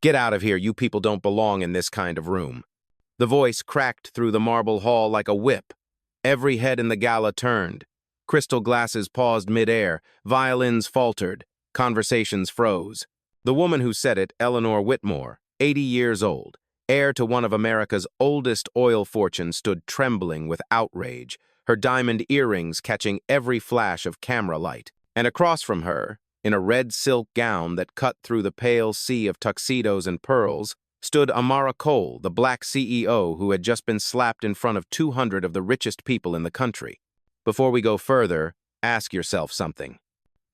Get out of here, you people don't belong in this kind of room. The voice cracked through the marble hall like a whip. Every head in the gala turned. Crystal glasses paused mid-air, violins faltered, conversations froze. The woman who said it, Eleanor Whitmore, 80 years old, heir to one of America's oldest oil fortunes, stood trembling with outrage, her diamond earrings catching every flash of camera light. And across from her, in a red silk gown that cut through the pale sea of tuxedos and pearls, stood Amara Cole, the black CEO who had just been slapped in front of 200 of the richest people in the country. Before we go further, ask yourself something.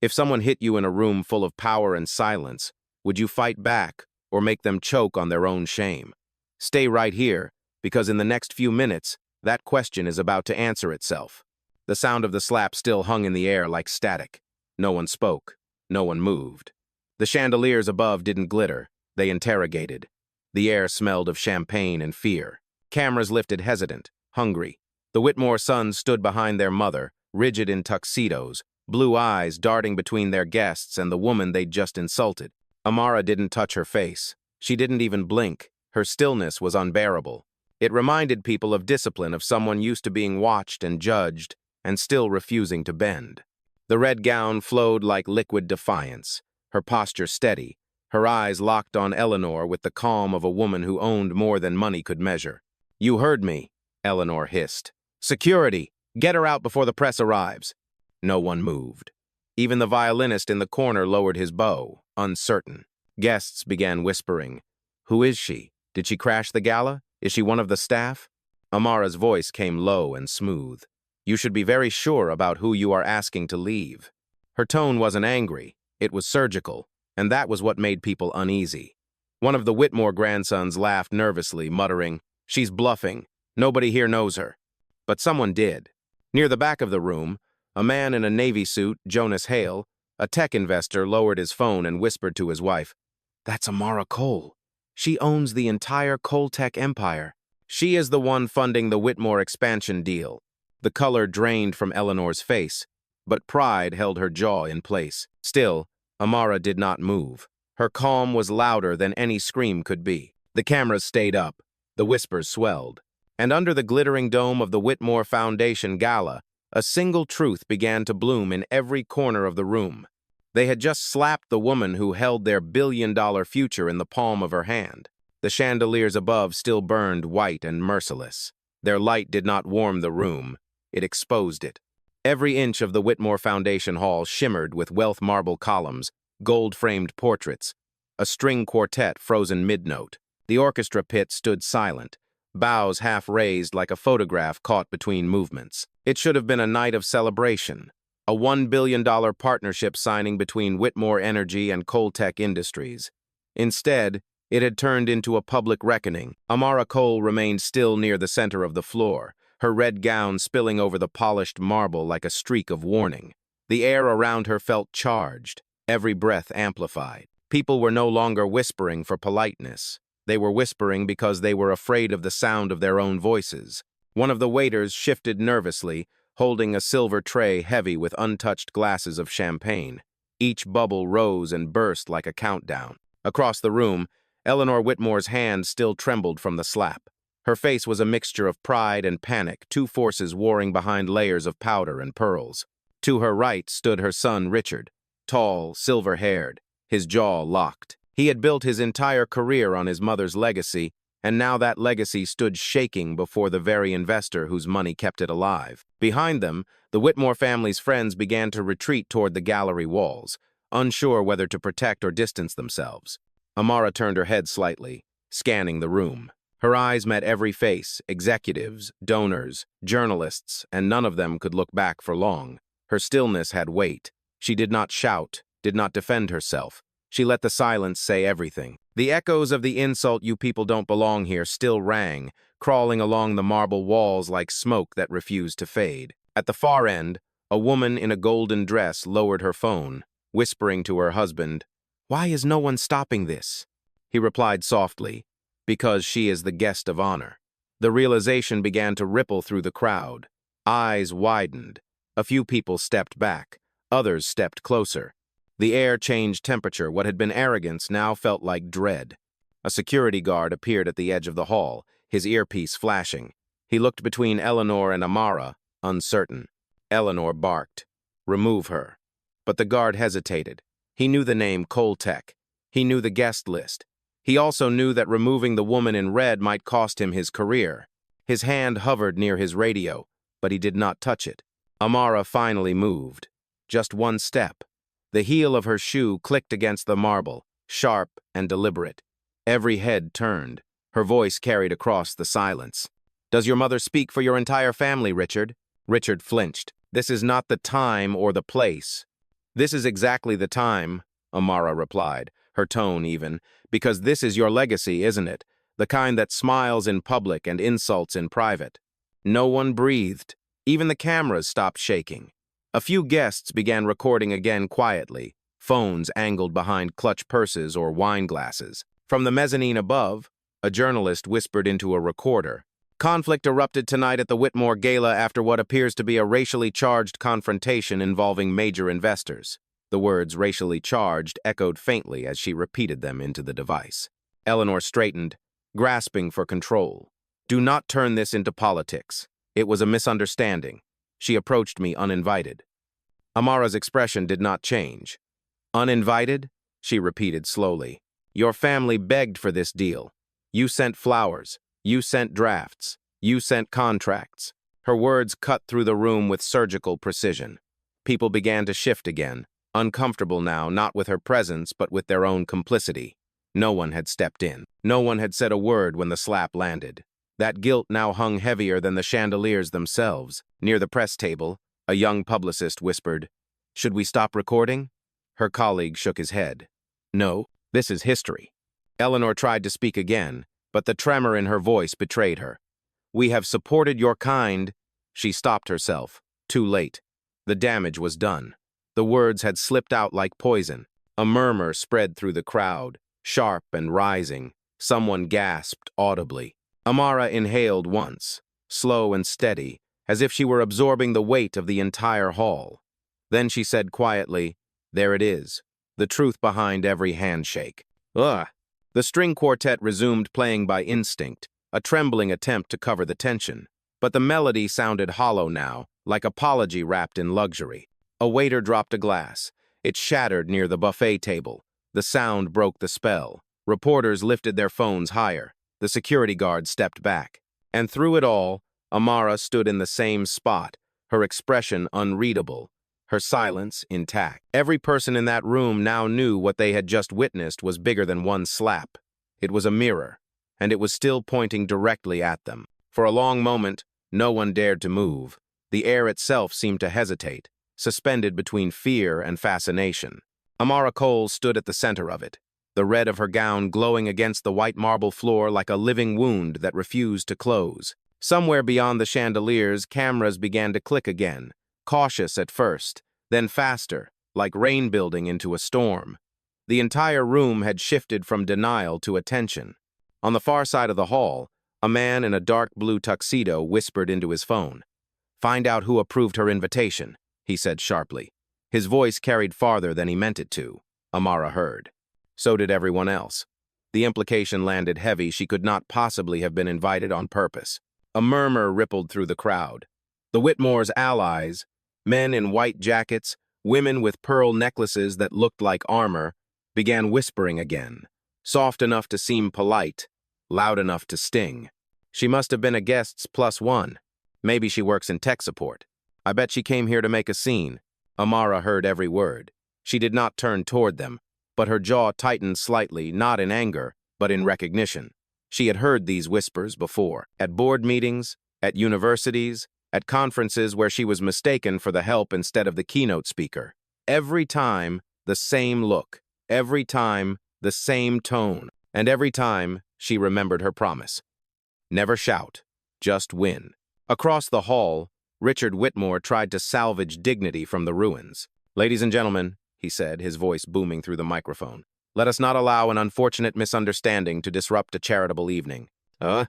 If someone hit you in a room full of power and silence, would you fight back or make them choke on their own shame? Stay right here, because in the next few minutes, that question is about to answer itself. The sound of the slap still hung in the air like static. No one spoke. No one moved. The chandeliers above didn't glitter. They interrogated. The air smelled of champagne and fear. Cameras lifted hesitant, hungry. The Whitmore sons stood behind their mother, rigid in tuxedos, blue eyes darting between their guests and the woman they'd just insulted. Amara didn't touch her face. She didn't even blink. Her stillness was unbearable. It reminded people of discipline, of someone used to being watched and judged and still refusing to bend. The red gown flowed like liquid defiance, her posture steady, her eyes locked on Eleanor with the calm of a woman who owned more than money could measure. "You heard me," Eleanor hissed. "Security! Get her out before the press arrives." No one moved. Even the violinist in the corner lowered his bow, uncertain. Guests began whispering. "Who is she? Did she crash the gala? Is she one of the staff?" Amara's voice came low and smooth. "You should be very sure about who you are asking to leave." Her tone wasn't angry. It was surgical, and that was what made people uneasy. One of the Whitmore grandsons laughed nervously, muttering, "She's bluffing. Nobody here knows her." But someone did. Near the back of the room, a man in a Navy suit, Jonas Hale, a tech investor, lowered his phone and whispered to his wife, "That's Amara Cole. She owns the entire Cole tech empire. She is the one funding the Whitmore expansion deal." The color drained from Eleanor's face, but pride held her jaw in place. Still, Amara did not move. Her calm was louder than any scream could be. The cameras stayed up. The whispers swelled. And under the glittering dome of the Whitmore Foundation Gala, a single truth began to bloom in every corner of the room. They had just slapped the woman who held their billion-dollar future in the palm of her hand. The chandeliers above still burned white and merciless. Their light did not warm the room. It exposed it. Every inch of the Whitmore Foundation Hall shimmered with wealth marble columns, gold-framed portraits, a string quartet frozen mid-note. The orchestra pit stood silent, bows half raised like a photograph caught between movements. It should have been a night of celebration, a $1 billion partnership signing between Whitmore Energy and Coltech Industries. Instead, it had turned into a public reckoning. Amara Cole remained still near the center of the floor, her red gown spilling over the polished marble like a streak of warning. The air around her felt charged, every breath amplified. People were no longer whispering for politeness. They were whispering because they were afraid of the sound of their own voices. One of the waiters shifted nervously, holding a silver tray heavy with untouched glasses of champagne. Each bubble rose and burst like a countdown. Across the room, Eleanor Whitmore's hand still trembled from the slap. Her face was a mixture of pride and panic, two forces warring behind layers of powder and pearls. To her right stood her son Richard, tall, silver-haired, his jaw locked. He had built his entire career on his mother's legacy, and now that legacy stood shaking before the very investor whose money kept it alive. Behind them, the Whitmore family's friends began to retreat toward the gallery walls, unsure whether to protect or distance themselves. Amara turned her head slightly, scanning the room. Her eyes met every face, executives, donors, journalists, and none of them could look back for long. Her stillness had weight. She did not shout, did not defend herself. She let the silence say everything. The echoes of the insult "you people don't belong here" still rang, crawling along the marble walls like smoke that refused to fade. At the far end, a woman in a golden dress lowered her phone, whispering to her husband, "Why is no one stopping this?" He replied softly, "Because she is the guest of honor." The realization began to ripple through the crowd. Eyes widened. A few people stepped back. Others stepped closer. The air changed temperature. What had been arrogance now felt like dread. A security guard appeared at the edge of the hall, his earpiece flashing. He looked between Eleanor and Amara, uncertain. Eleanor barked, "Remove her." But the guard hesitated. He knew the name Cole Tech. He knew the guest list. He also knew that removing the woman in red might cost him his career. His hand hovered near his radio, but he did not touch it. Amara finally moved. Just one step. The heel of her shoe clicked against the marble, sharp and deliberate. Every head turned. Her voice carried across the silence. "Does your mother speak for your entire family, Richard?" Richard flinched. "This is not the time or the place." "This is exactly the time," Amara replied, her tone even, "because this is your legacy, isn't it? The kind that smiles in public and insults in private." No one breathed. Even the cameras stopped shaking. A few guests began recording again quietly, phones angled behind clutch purses or wine glasses. From the mezzanine above, a journalist whispered into a recorder, "Conflict erupted tonight at the Whitmore Gala after what appears to be a racially charged confrontation involving major investors." The words "racially charged" echoed faintly as she repeated them into the device. Eleanor straightened, grasping for control. "Do not turn this into politics. It was a misunderstanding. She approached me uninvited." Amara's expression did not change. "Uninvited?" she repeated slowly. "Your family begged for this deal. You sent flowers. You sent drafts. You sent contracts." Her words cut through the room with surgical precision. People began to shift again, uncomfortable now not with her presence but with their own complicity. No one had stepped in. No one had said a word when the slap landed. That guilt now hung heavier than the chandeliers themselves. Near the press table, a young publicist whispered, "Should we stop recording?" Her colleague shook his head. "No, this is history." Eleanor tried to speak again, but the tremor in her voice betrayed her. "We have supported your kind." She stopped herself, too late. The damage was done. The words had slipped out like poison. A murmur spread through the crowd, sharp and rising. Someone gasped audibly. Amara inhaled once, slow and steady, as if she were absorbing the weight of the entire hall. Then she said quietly, "There it is, the truth behind every handshake." Ugh! The string quartet resumed playing by instinct, a trembling attempt to cover the tension. But the melody sounded hollow now, like apology wrapped in luxury. A waiter dropped a glass. It shattered near the buffet table. The sound broke the spell. Reporters lifted their phones higher. The security guard stepped back. And through it all, Amara stood in the same spot, her expression unreadable, her silence intact. Every person in that room now knew what they had just witnessed was bigger than one slap. It was a mirror, and it was still pointing directly at them. For a long moment, no one dared to move. The air itself seemed to hesitate, suspended between fear and fascination. Amara Cole stood at the center of it, the red of her gown glowing against the white marble floor like a living wound that refused to close. Somewhere beyond the chandeliers, cameras began to click again, cautious at first, then faster, like rain building into a storm. The entire room had shifted from denial to attention. On the far side of the hall, a man in a dark blue tuxedo whispered into his phone. "Find out who approved her invitation," he said sharply. His voice carried farther than he meant it to, Amara heard. So did everyone else. The implication landed heavy. She could not possibly have been invited on purpose. A murmur rippled through the crowd. The Whitmore's allies, men in white jackets, women with pearl necklaces that looked like armor, began whispering again, soft enough to seem polite, loud enough to sting. "She must have been a guest's +1. Maybe she works in tech support. I bet she came here to make a scene." Amara heard every word. She did not turn toward them, but her jaw tightened slightly, not in anger, but in recognition. She had heard these whispers before, at board meetings, at universities, at conferences where she was mistaken for the help instead of the keynote speaker. Every time, the same look. Every time, the same tone. And every time, she remembered her promise. Never shout, just win. Across the hall, Richard Whitmore tried to salvage dignity from the ruins. "Ladies and gentlemen," he said, his voice booming through the microphone, "let us not allow an unfortunate misunderstanding to disrupt a charitable evening." The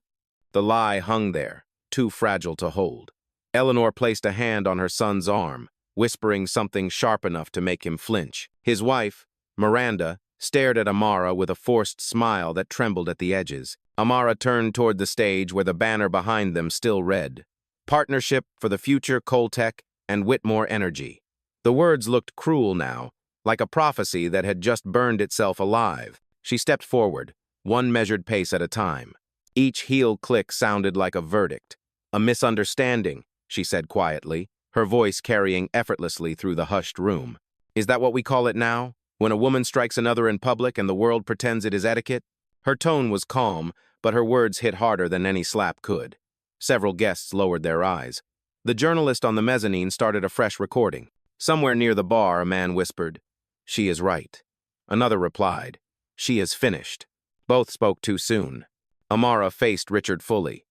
lie hung there, too fragile to hold. Eleanor placed a hand on her son's arm, whispering something sharp enough to make him flinch. His wife, Miranda, stared at Amara with a forced smile that trembled at the edges. Amara turned toward the stage where the banner behind them still read, "Partnership for the Future Coltech and Whitmore Energy." The words looked cruel now, like a prophecy that had just burned itself alive. She stepped forward, one measured pace at a time. Each heel click sounded like a verdict. "A misunderstanding," she said quietly, her voice carrying effortlessly through the hushed room. "Is that what we call it now? When a woman strikes another in public and the world pretends it is etiquette?" Her tone was calm, but her words hit harder than any slap could. Several guests lowered their eyes. The journalist on the mezzanine started a fresh recording. Somewhere near the bar, a man whispered, "She is right." Another replied, "She is finished." Both spoke too soon. Amara faced Richard fully.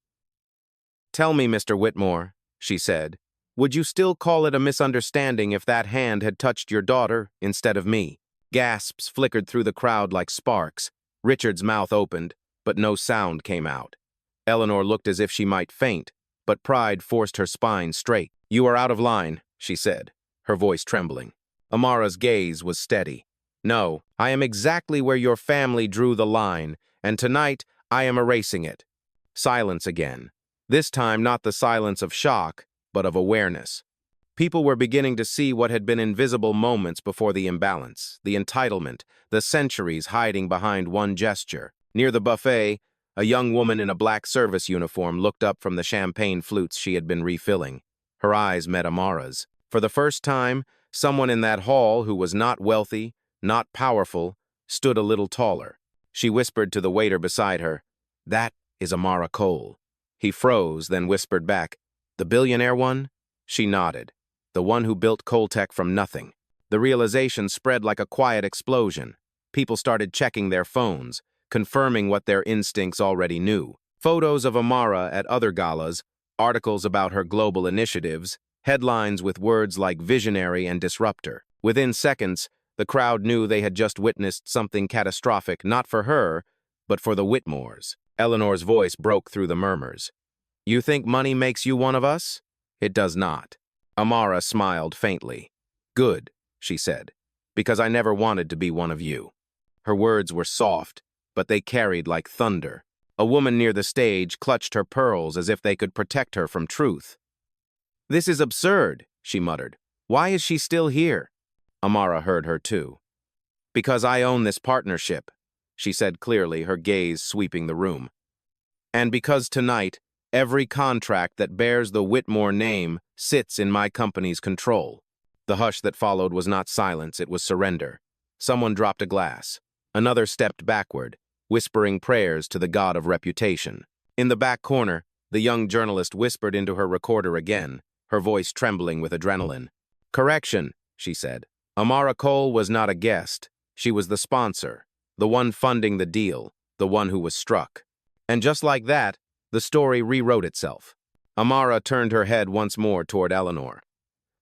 "Tell me, Mr. Whitmore," she said, "would you still call it a misunderstanding if that hand had touched your daughter instead of me?" Gasps flickered through the crowd like sparks. Richard's mouth opened, but no sound came out. Eleanor looked as if she might faint, but pride forced her spine straight. "You are out of line," she said, her voice trembling. Amara's gaze was steady. "No, I am exactly where your family drew the line, and tonight I am erasing it." Silence again. This time not the silence of shock, but of awareness. People were beginning to see what had been invisible moments before the imbalance, the entitlement, the centuries hiding behind one gesture. Near the buffet, a young woman in a black service uniform looked up from the champagne flutes she had been refilling. Her eyes met Amara's. For the first time, someone in that hall who was not wealthy, not powerful, stood a little taller. She whispered to the waiter beside her, "That is Amara Cole." He froze, then whispered back, "The billionaire one?" She nodded. "The one who built Coltech from nothing." The realization spread like a quiet explosion. People started checking their phones, confirming what their instincts already knew. Photos of Amara at other galas, articles about her global initiatives, headlines with words like visionary and disruptor. Within seconds, the crowd knew they had just witnessed something catastrophic, not for her, but for the Whitmores. Eleanor's voice broke through the murmurs. "You think money makes you one of us? It does not." Amara smiled faintly. "Good," she said, "because I never wanted to be one of you." Her words were soft, but they carried like thunder. A woman near the stage clutched her pearls as if they could protect her from truth. "This is absurd," she muttered. "Why is she still here?" Amara heard her too. "Because I own this partnership," she said clearly, her gaze sweeping the room. "And because tonight, every contract that bears the Whitmore name sits in my company's control." The hush that followed was not silence, it was surrender. Someone dropped a glass. Another stepped backward, whispering prayers to the god of reputation. In the back corner, the young journalist whispered into her recorder again, her voice trembling with adrenaline. "Correction," she said. "Amara Cole was not a guest. She was the sponsor, the one funding the deal, the one who was struck." And just like that, the story rewrote itself. Amara turned her head once more toward Eleanor.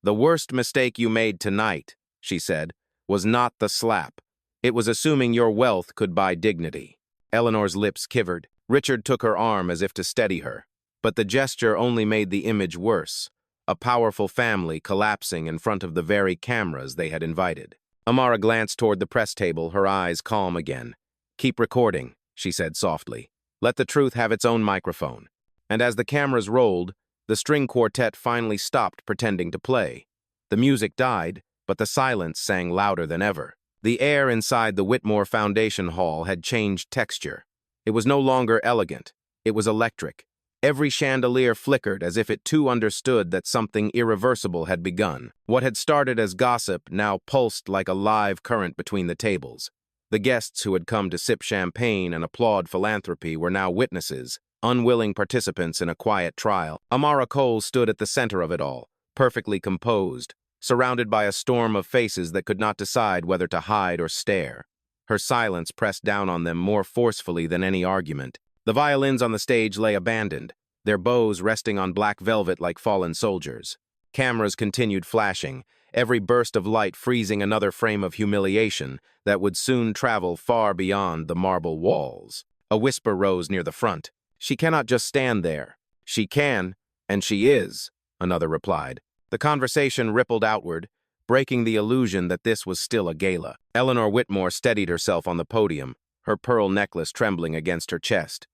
"The worst mistake you made tonight," she said, "was not the slap. It was assuming your wealth could buy dignity." Eleanor's lips quivered. Richard took her arm as if to steady her. But the gesture only made the image worse. A powerful family collapsing in front of the very cameras they had invited. Amara glanced toward the press table, her eyes calm again. "Keep recording," she said softly. "Let the truth have its own microphone." And as the cameras rolled, the string quartet finally stopped pretending to play. The music died, but the silence sang louder than ever. The air inside the Whitmore Foundation Hall had changed texture. It was no longer elegant. It was electric. Every chandelier flickered as if it too understood that something irreversible had begun. What had started as gossip now pulsed like a live current between the tables. The guests who had come to sip champagne and applaud philanthropy were now witnesses, unwilling participants in a quiet trial. Amara Cole stood at the center of it all, perfectly composed, surrounded by a storm of faces that could not decide whether to hide or stare. Her silence pressed down on them more forcefully than any argument. The violins on the stage lay abandoned, their bows resting on black velvet like fallen soldiers. Cameras continued flashing, every burst of light freezing another frame of humiliation that would soon travel far beyond the marble walls. A whisper rose near the front. "She cannot just stand there." "She can, and she is," another replied. The conversation rippled outward, breaking the illusion that this was still a gala. Eleanor Whitmore steadied herself on the podium, her pearl necklace trembling against her chest.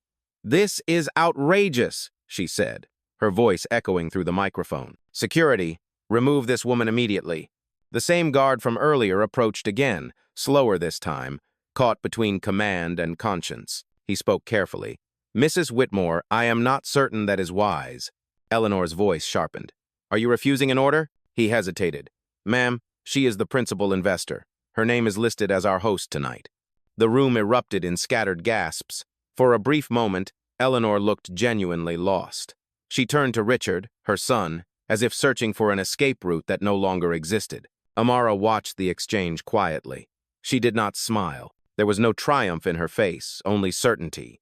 "This is outrageous," she said, her voice echoing through the microphone. "Security, remove this woman immediately." The same guard from earlier approached again, slower this time, caught between command and conscience. He spoke carefully. "Mrs. Whitmore, I am not certain that is wise." Eleanor's voice sharpened. "Are you refusing an order?" He hesitated. "Ma'am, she is the principal investor. Her name is listed as our host tonight." The room erupted in scattered gasps. For a brief moment, Eleanor looked genuinely lost. She turned to Richard, her son, as if searching for an escape route that no longer existed. Amara watched the exchange quietly. She did not smile. There was no triumph in her face, only certainty.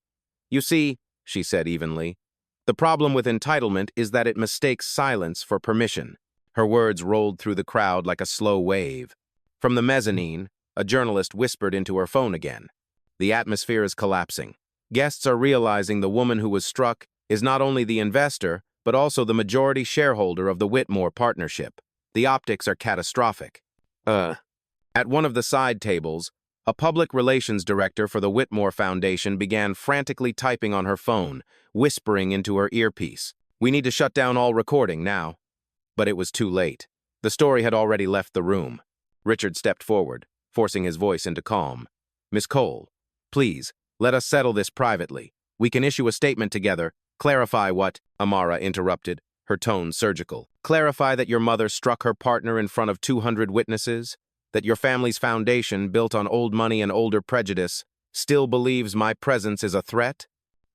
"You see," she said evenly, "the problem with entitlement is that it mistakes silence for permission." Her words rolled through the crowd like a slow wave. From the mezzanine, a journalist whispered into her phone again. "The atmosphere is collapsing. Guests are realizing the woman who was struck is not only the investor, but also the majority shareholder of the Whitmore partnership. The optics are catastrophic." At one of the side tables, a public relations director for the Whitmore Foundation began frantically typing on her phone, whispering into her earpiece. "We need to shut down all recording now." But it was too late. The story had already left the room. Richard stepped forward, forcing his voice into calm. "Miss Cole, please, let us settle this privately. We can issue a statement together." "Clarify what?" Amara interrupted, her tone surgical. "Clarify that your mother struck her partner in front of 200 witnesses? That your family's foundation, built on old money and older prejudice, still believes my presence is a threat?"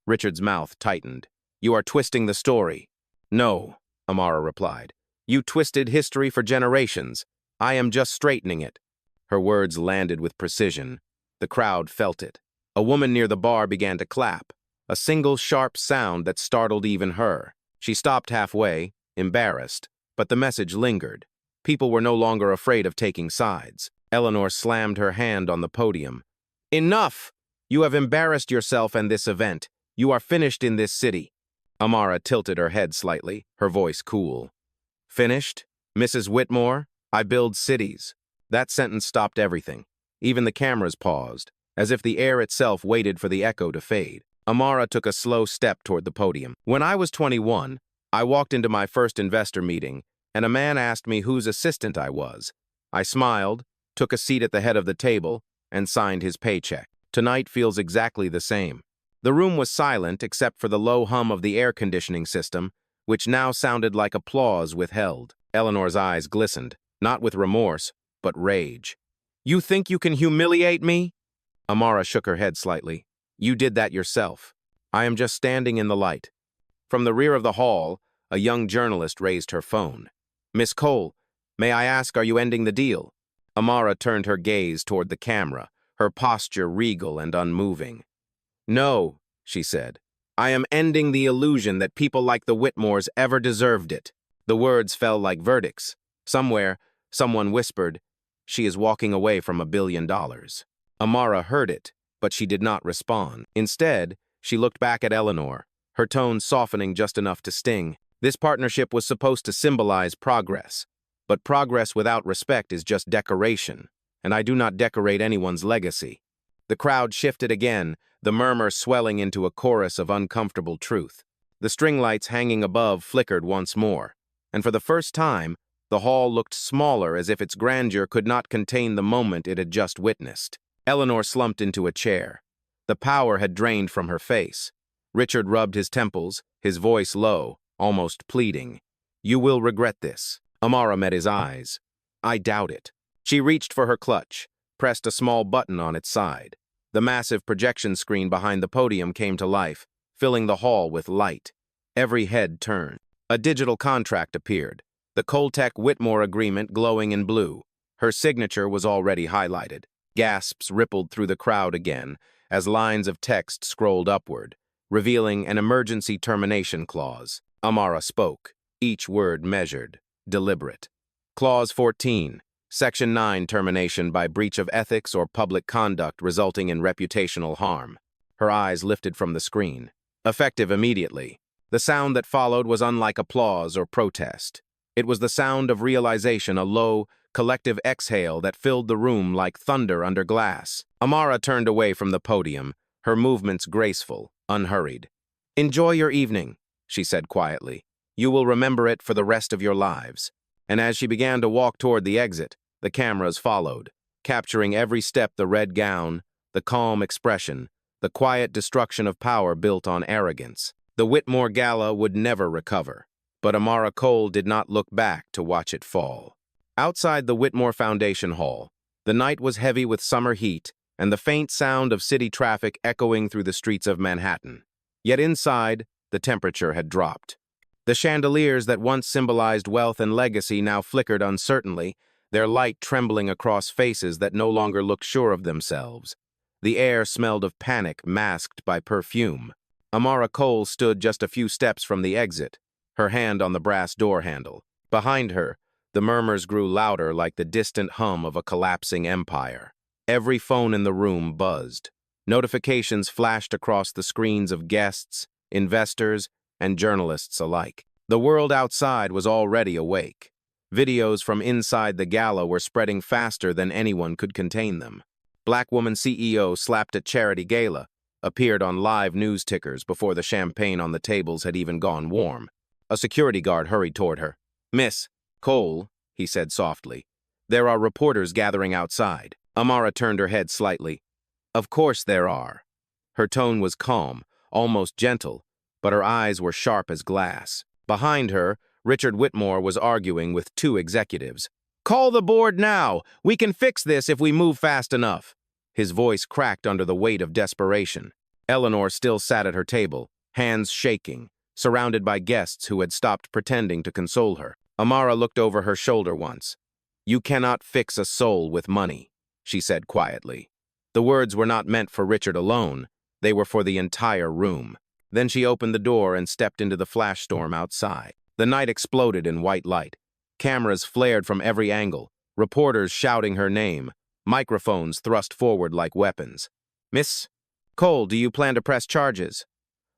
Richard's mouth tightened. "You are twisting the story." "No," Amara replied. "You twisted history for generations. I am just straightening it." Her words landed with precision. The crowd felt it. A woman near the bar began to clap, a single sharp sound that startled even her. She stopped halfway, embarrassed, but the message lingered. People were no longer afraid of taking sides. Eleanor slammed her hand on the podium. "Enough! You have embarrassed yourself and this event. You are finished in this city." Amara tilted her head slightly, her voice cool. "Finished? Mrs. Whitmore, I build cities." That sentence stopped everything. Even the cameras paused, as if the air itself waited for the echo to fade. Amara took a slow step toward the podium. "When I was 21, I walked into my first investor meeting, and a man asked me whose assistant I was. I smiled, took a seat at the head of the table, and signed his paycheck. Tonight feels exactly the same." The room was silent except for the low hum of the air conditioning system, which now sounded like applause withheld. Eleanor's eyes glistened, not with remorse, but rage. "You think you can humiliate me?" Amara shook her head slightly. "You did that yourself. I am just standing in the light." From the rear of the hall, a young journalist raised her phone. "Miss Cole, may I ask, are you ending the deal?" Amara turned her gaze toward the camera, her posture regal and unmoving. "No," she said. "I am ending the illusion that people like the Whitmores ever deserved it." The words fell like verdicts. Somewhere, someone whispered, "She is walking away from $1 billion." Amara heard it, but she did not respond. Instead, she looked back at Eleanor, her tone softening just enough to sting. This partnership was supposed to symbolize progress, but progress without respect is just decoration, and I do not decorate anyone's legacy. The crowd shifted again, the murmur swelling into a chorus of uncomfortable truth. The string lights hanging above flickered once more, and for the first time, the hall looked smaller as if its grandeur could not contain the moment it had just witnessed. Eleanor slumped into a chair. The power had drained from her face. Richard rubbed his temples, his voice low, almost pleading. "You will regret this." Amara met his eyes. "I doubt it." She reached for her clutch, pressed a small button on its side. The massive projection screen behind the podium came to life, filling the hall with light. Every head turned. A digital contract appeared, the Coltec-Whitmore agreement glowing in blue. Her signature was already highlighted. Gasps rippled through the crowd again as lines of text scrolled upward, revealing an emergency termination clause. Amara spoke, each word measured, deliberate. Clause 14, Section 9, termination by breach of ethics or public conduct resulting in reputational harm. Her eyes lifted from the screen. Effective immediately. The sound that followed was unlike applause or protest. It was the sound of realization, a low, collective exhale that filled the room like thunder under glass. Amara turned away from the podium, her movements graceful, unhurried. "Enjoy your evening," she said quietly. "You will remember it for the rest of your lives." And as she began to walk toward the exit, the cameras followed, capturing every step: the red gown, the calm expression, the quiet destruction of power built on arrogance. The Whitmore Gala would never recover, but Amara Cole did not look back to watch it fall. Outside the Whitmore Foundation Hall, the night was heavy with summer heat and the faint sound of city traffic echoing through the streets of Manhattan. Yet inside, the temperature had dropped. The chandeliers that once symbolized wealth and legacy now flickered uncertainly, their light trembling across faces that no longer looked sure of themselves. The air smelled of panic masked by perfume. Amara Cole stood just a few steps from the exit, her hand on the brass door handle. Behind her, the murmurs grew louder like the distant hum of a collapsing empire. Every phone in the room buzzed. Notifications flashed across the screens of guests, investors, and journalists alike. The world outside was already awake. Videos from inside the gala were spreading faster than anyone could contain them. Black woman CEO slapped at charity gala appeared on live news tickers before the champagne on the tables had even gone warm. A security guard hurried toward her. "Miss Cole," he said softly, "there are reporters gathering outside." Amara turned her head slightly. "Of course there are." Her tone was calm, almost gentle, but her eyes were sharp as glass. Behind her, Richard Whitmore was arguing with two executives. "Call the board now! We can fix this if we move fast enough." His voice cracked under the weight of desperation. Eleanor still sat at her table, hands shaking, surrounded by guests who had stopped pretending to console her. Amara looked over her shoulder once. "You cannot fix a soul with money," she said quietly. The words were not meant for Richard alone. They were for the entire room. Then she opened the door and stepped into the flash storm outside. The night exploded in white light. Cameras flared from every angle, reporters shouting her name, microphones thrust forward like weapons. "Miss Cole, do you plan to press charges?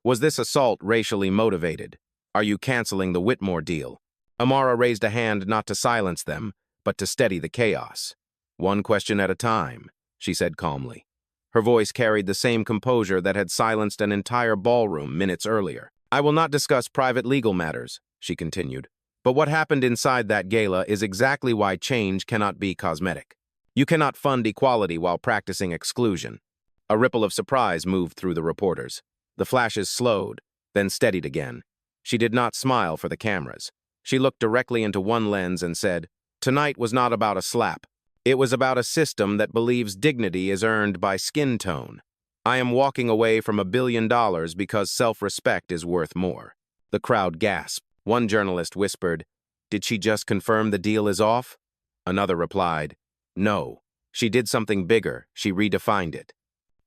Was this assault racially motivated? Are you canceling the Whitmore deal?" Amara raised a hand not to silence them, but to steady the chaos. "One question at a time," she said calmly. Her voice carried the same composure that had silenced an entire ballroom minutes earlier. "I will not discuss private legal matters," she continued, "but what happened inside that gala is exactly why change cannot be cosmetic. You cannot fund equality while practicing exclusion." A ripple of surprise moved through the reporters. The flashes slowed, then steadied again. She did not smile for the cameras. She looked directly into one lens and said, "Tonight was not about a slap. It was about a system that believes dignity is earned by skin tone. I am walking away from $1 billion because self-respect is worth more." The crowd gasped. One journalist whispered, "Did she just confirm the deal is off?" Another replied, "No, she did something bigger. She redefined it."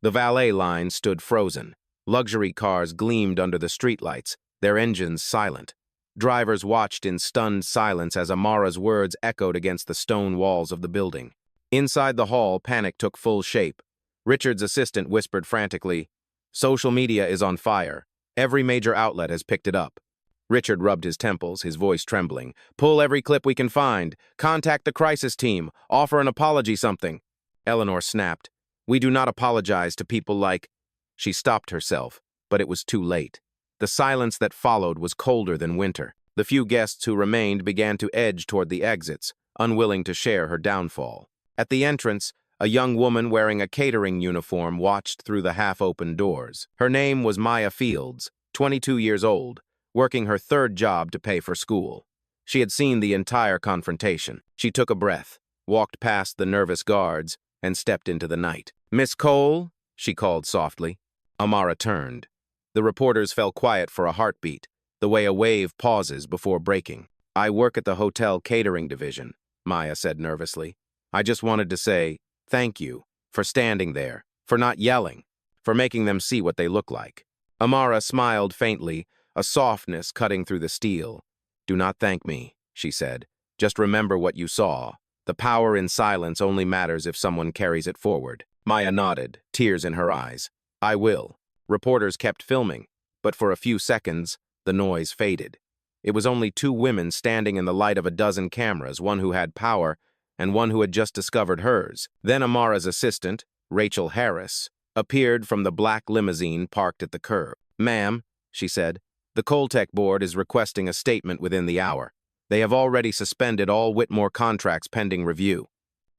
The valet line stood frozen. Luxury cars gleamed under the streetlights, their engines silent. Drivers watched in stunned silence as Amara's words echoed against the stone walls of the building. Inside the hall, panic took full shape. Richard's assistant whispered frantically, "Social media is on fire. Every major outlet has picked it up." Richard rubbed his temples, his voice trembling. "Pull every clip we can find. Contact the crisis team. Offer an apology, something." Eleanor snapped, "We do not apologize to people like—" She stopped herself, but it was too late. The silence that followed was colder than winter. The few guests who remained began to edge toward the exits, unwilling to share her downfall. At the entrance, a young woman wearing a catering uniform watched through the half-open doors. Her name was Maya Fields, 22 years old, working her third job to pay for school. She had seen the entire confrontation. She took a breath, walked past the nervous guards, and stepped into the night. "Miss Cole?" she called softly. Amara turned. The reporters fell quiet for a heartbeat, the way a wave pauses before breaking. "I work at the hotel catering division," Maya said nervously. "I just wanted to say thank you for standing there, for not yelling, for making them see what they look like." Amara smiled faintly, a softness cutting through the steel. "Do not thank me," she said. "Just remember what you saw. The power in silence only matters if someone carries it forward." Maya nodded, tears in her eyes. "I will." Reporters kept filming, but for a few seconds, the noise faded. It was only two women standing in the light of a dozen cameras, one who had power and one who had just discovered hers. Then Amara's assistant, Rachel Harris, appeared from the black limousine parked at the curb. "Ma'am," she said, "the Coltech board is requesting a statement within the hour. They have already suspended all Whitmore contracts pending review."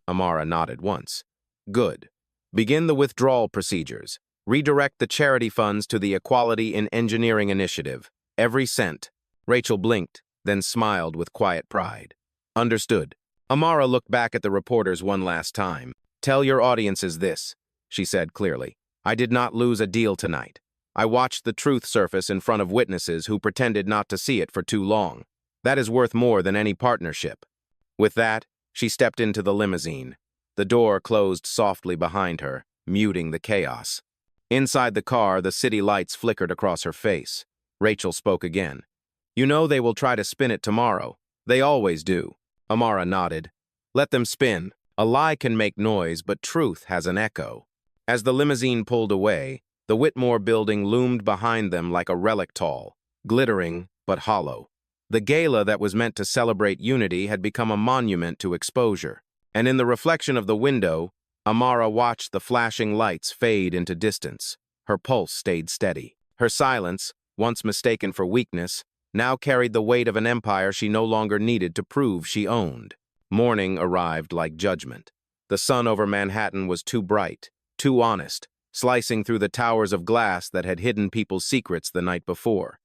Amara nodded once. "Good. Begin the withdrawal procedures. Redirect the charity funds to the Equality in Engineering Initiative. Every cent." Rachel blinked, then smiled with quiet pride. "Understood." Amara looked back at the reporters one last time. "Tell your audiences this," she said clearly. "I did not lose a deal tonight. I watched the truth surface in front of witnesses who pretended not to see it for too long. That is worth more than any partnership." With that, she stepped into the limousine. The door closed softly behind her, muting the chaos. Inside the car, the city lights flickered across her face. Rachel spoke again. "You know they will try to spin it tomorrow. They always do." Amara nodded. "Let them spin. A lie can make noise, but truth has an echo." As the limousine pulled away, the Whitmore building loomed behind them like a relic tall, glittering but hollow. The gala that was meant to celebrate unity had become a monument to exposure. And in the reflection of the window, Amara watched the flashing lights fade into distance. Her pulse stayed steady. Her silence, once mistaken for weakness, now carried the weight of an empire she no longer needed to prove she owned. Morning arrived like judgment. The sun over Manhattan was too bright, too honest, slicing through the towers of glass that had hidden people's secrets the night before.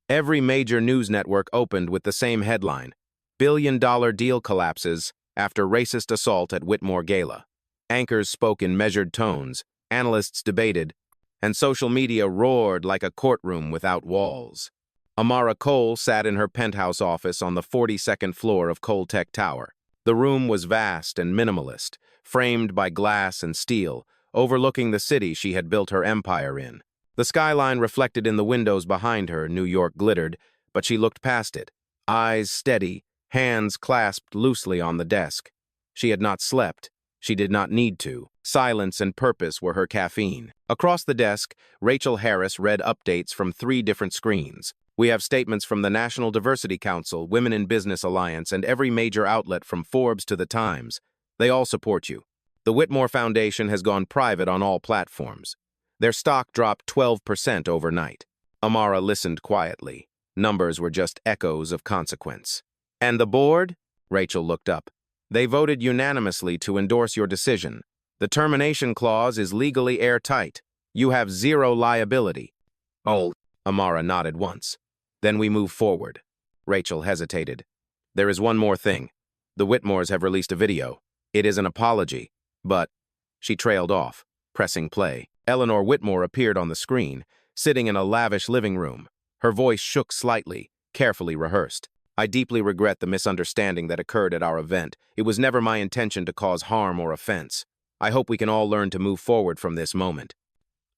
Every major news network opened with the same headline: "Billion-dollar deal collapses after racist assault at Whitmore Gala." Anchors spoke in measured tones, analysts debated, and social media roared like a courtroom without walls. Amara Cole sat in her penthouse office on the 42nd floor of Coltech Tower. The room was vast and minimalist, framed by glass and steel, overlooking the city she had built her empire in. The skyline reflected in the windows behind her, New York glittered, but she looked past it, eyes steady, hands clasped loosely on the desk. She had not slept. She did not need to. Silence and purpose were her caffeine. Across the desk, Rachel Harris read updates from 3 different screens. "We have statements from the National Diversity Council, Women in Business Alliance, and every major outlet from Forbes to the Times. They all support you. The Whitmore Foundation has gone private on all platforms. Their stock dropped 12% overnight." Amara listened quietly. Numbers were just echoes of consequence. "And the board?" Rachel looked up. "They voted unanimously to endorse your decision. The termination clause is legally airtight. You have zero liability." "Oh," Amara nodded once. "Then we move forward." Rachel hesitated. "There is one more thing. The Whitmores have released a video. It is an apology, but—" She trailed off, pressing play. Eleanor Whitmore appeared on the screen, sitting in a lavish living room. Her voice shook slightly, carefully rehearsed. "I deeply regret the misunderstanding that occurred at our event. It was never my intention to cause harm or offense. I hope we can all learn to move forward from this moment."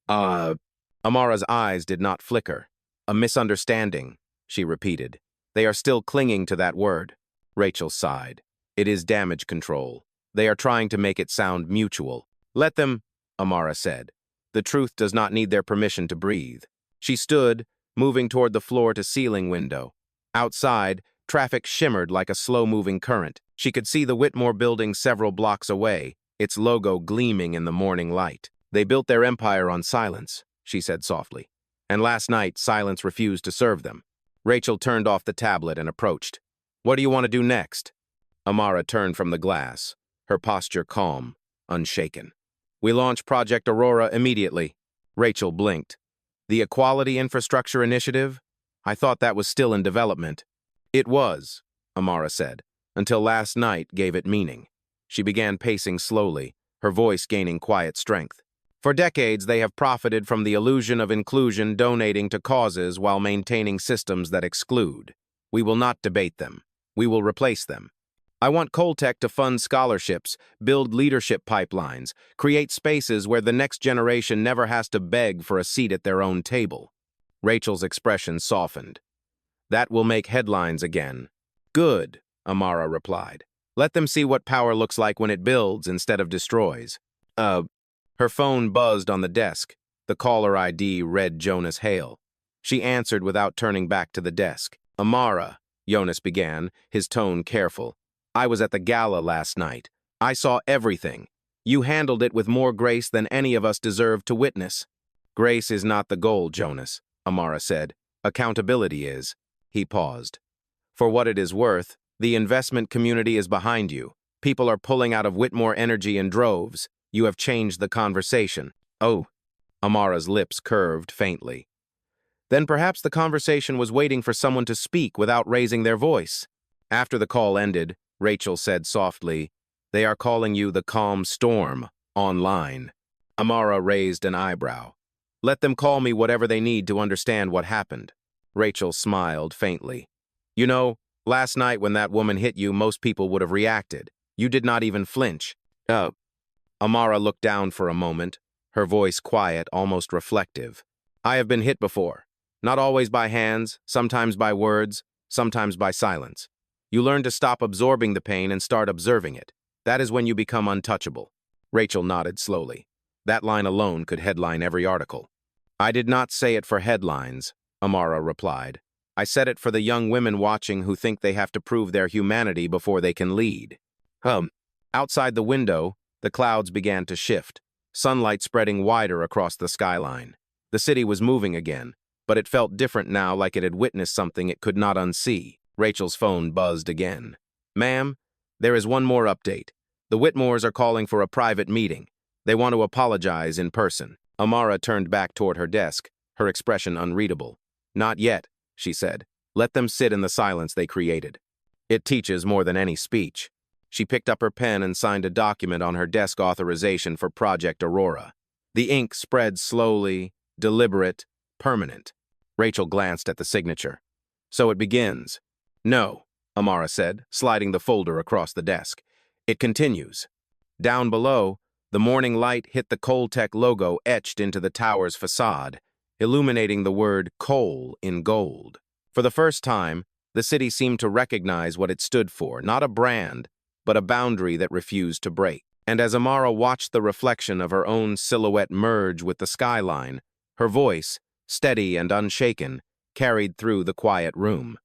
Amara's eyes did not flicker. "A misunderstanding," she repeated. "They are still clinging to that word." Rachel sighed. "It is damage control. They are trying to make it sound mutual." "Let them," Amara said. "The truth does not need their permission to breathe." She stood, moving toward the floor-to-ceiling window. Outside, traffic shimmered like a slow-moving current. She could see the Whitmore building several blocks away, its logo gleaming in the morning light. "They built their empire on silence," she said softly. "And last night, silence refused to serve them." Rachel turned off the tablet and approached. "What do you want to do next?" Amara turned from the glass, her posture calm, unshaken. "We launch Project Aurora immediately." Rachel blinked. "The Equality Infrastructure Initiative? I thought that was still in development." "It was," Amara said, "until last night gave it meaning." She began pacing slowly, her voice gaining quiet strength. "For decades, they have profited from the illusion of inclusion, donating to causes while maintaining systems that exclude. We will not debate them. We will replace them. I want Coltech to fund scholarships, build leadership pipelines, create spaces where the next generation never has to beg for a seat at their own table." Rachel's expression softened. "That will make headlines again." "Good," Amara replied. "Let them see what power looks like when it builds instead of destroys." Her phone buzzed on the desk. The caller ID read Jonas Hale. She answered without turning back to the desk. Amara, Jonas began, his tone careful. I was at the gala last night. I saw everything. You handled it with more grace than any of us deserved to witness. Grace is not the goal, Jonas, Amara said. Accountability is. He paused. For what it is worth, the investment community is behind you. People are pulling out of Whitmore Energy in droves. You have changed the conversation. Oh, Amara's lips curved faintly. Then perhaps the conversation was waiting for someone to speak without raising their voice. After the call ended, Rachel said softly, They are calling you the calm storm, online. Amara raised an eyebrow. Let them call me whatever they need to understand what happened. Rachel smiled faintly. You know, last night when that woman hit you, most people would have reacted. You did not even flinch. Amara looked down for a moment, her voice quiet, almost reflective. I have been hit before. Not always by hands, sometimes by words, sometimes by silence. You learn to stop absorbing the pain and start observing it. That is when you become untouchable. Rachel nodded slowly. That line alone could headline every article. I did not say it for headlines, Amara replied. I said it for the young women watching who think they have to prove their humanity before they can lead. Outside the window, the clouds began to shift, sunlight spreading wider across the skyline. The city was moving again, but it felt different now, like it had witnessed something it could not unsee. Rachel's phone buzzed again. Ma'am, there is one more update. The Whitmores are calling for a private meeting. They want to apologize in person. Amara turned back toward her desk, her expression unreadable. Not yet, she said. Let them sit in the silence they created. It teaches more than any speech. She picked up her pen and signed a document on her desk, authorization for Project Aurora. The ink spread slowly, deliberate, permanent. Rachel glanced at the signature. So it begins. No, Amara said, sliding the folder across the desk. It continues. Down below, the morning light hit the Coltech logo etched into the tower's facade, illuminating the word coal in gold. For the first time, the city seemed to recognize what it stood for, not a brand, but a boundary that refused to break. And as Amara watched the reflection of her own silhouette merge with the skyline, her voice, steady and unshaken, carried through the quiet room.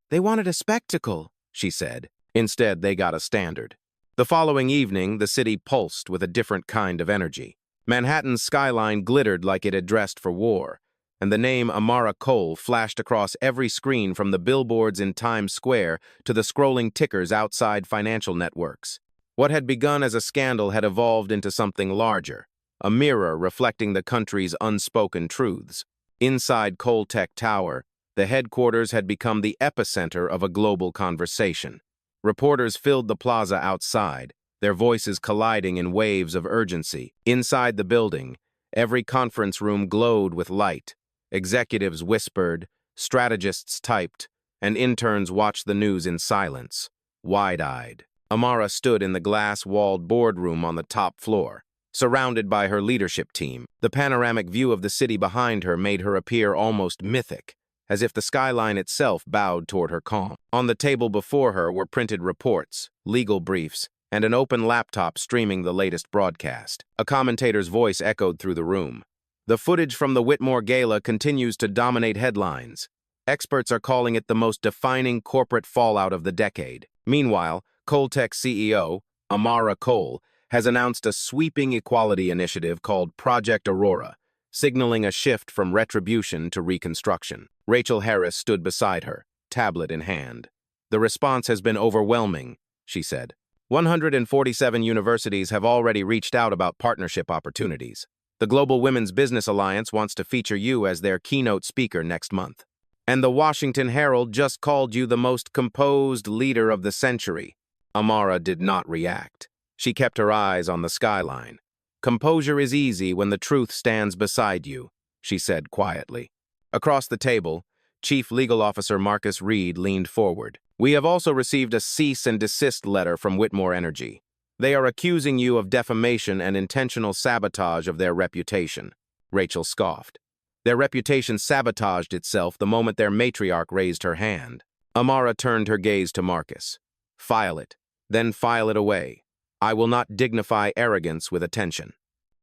They wanted a spectacle, she said. Instead, they got a standard. The following evening, the city pulsed with a different kind of energy. Manhattan's skyline glittered like it had dressed for war, and the name Amara Cole flashed across every screen, from the billboards in Times Square to the scrolling tickers outside financial networks. What had begun as a scandal had evolved into something larger, a mirror reflecting the country's unspoken truths. Inside Coltech Tower, the headquarters had become the epicenter of a global conversation. Reporters filled the plaza outside, their voices colliding in waves of urgency. Inside the building, every conference room glowed with light. Executives whispered, strategists typed, and interns watched the news in silence, wide-eyed. Amara stood in the glass-walled boardroom on the top floor, surrounded by her leadership team. The panoramic view of the city behind her made her appear almost mythic, as if the skyline itself bowed toward her calm. On the table before her were printed reports, legal briefs, and an open laptop streaming the latest broadcast. A commentator's voice echoed through the room. The footage from the Whitmore Gala continues to dominate headlines. Experts are calling it the most defining corporate fallout of the decade. Meanwhile, Coltech CEO, Amara Cole, has announced a sweeping equality initiative called Project Aurora, signaling a shift from retribution to reconstruction. Rachel Harris stood beside her, tablet in hand. The response has been overwhelming, she said. 147 universities have already reached out about partnership opportunities. The Global Women's Business Alliance wants to feature you as their keynote speaker next month. And the Washington Herald just called you the most composed leader of the century. Amara did not react. She kept her eyes on the skyline. Composure is easy when the truth stands beside you, she said quietly. Across the table, Chief Legal Officer Marcus Reed leaned forward. We have also received a cease and desist letter from Whitmore Energy. They are accusing you of defamation and intentional sabotage of their reputation. Rachel scoffed. Their reputation sabotaged itself the moment their matriarch raised her hand. Amara turned her gaze to Marcus. File it, then file it away. I will not dignify arrogance with attention.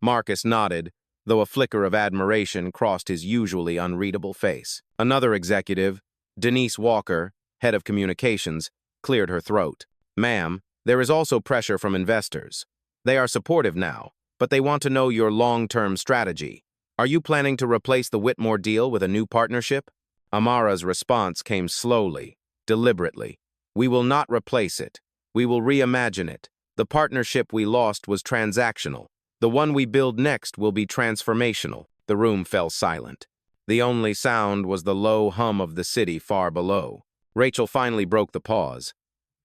Marcus nodded, though a flicker of admiration crossed his usually unreadable face. Another executive, Denise Walker, head of communications, cleared her throat. Ma'am, there is also pressure from investors. They are supportive now, but they want to know your long-term strategy. Are you planning to replace the Whitmore deal with a new partnership? Amara's response came slowly, deliberately. We will not replace it. We will reimagine it. The partnership we lost was transactional. The one we build next will be transformational. The room fell silent. The only sound was the low hum of the city far below. Rachel finally broke the pause.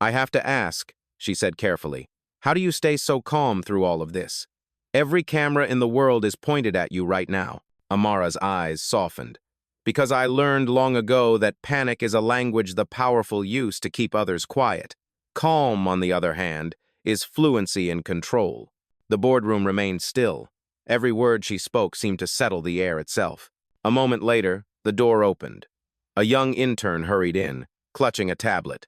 I have to ask, she said carefully, how do you stay so calm through all of this? Every camera in the world is pointed at you right now. Amara's eyes softened. Because I learned long ago that panic is a language the powerful use to keep others quiet. Calm, on the other hand, is fluency and control. The boardroom remained still. Every word she spoke seemed to settle the air itself. A moment later, the door opened. A young intern hurried in, clutching a tablet.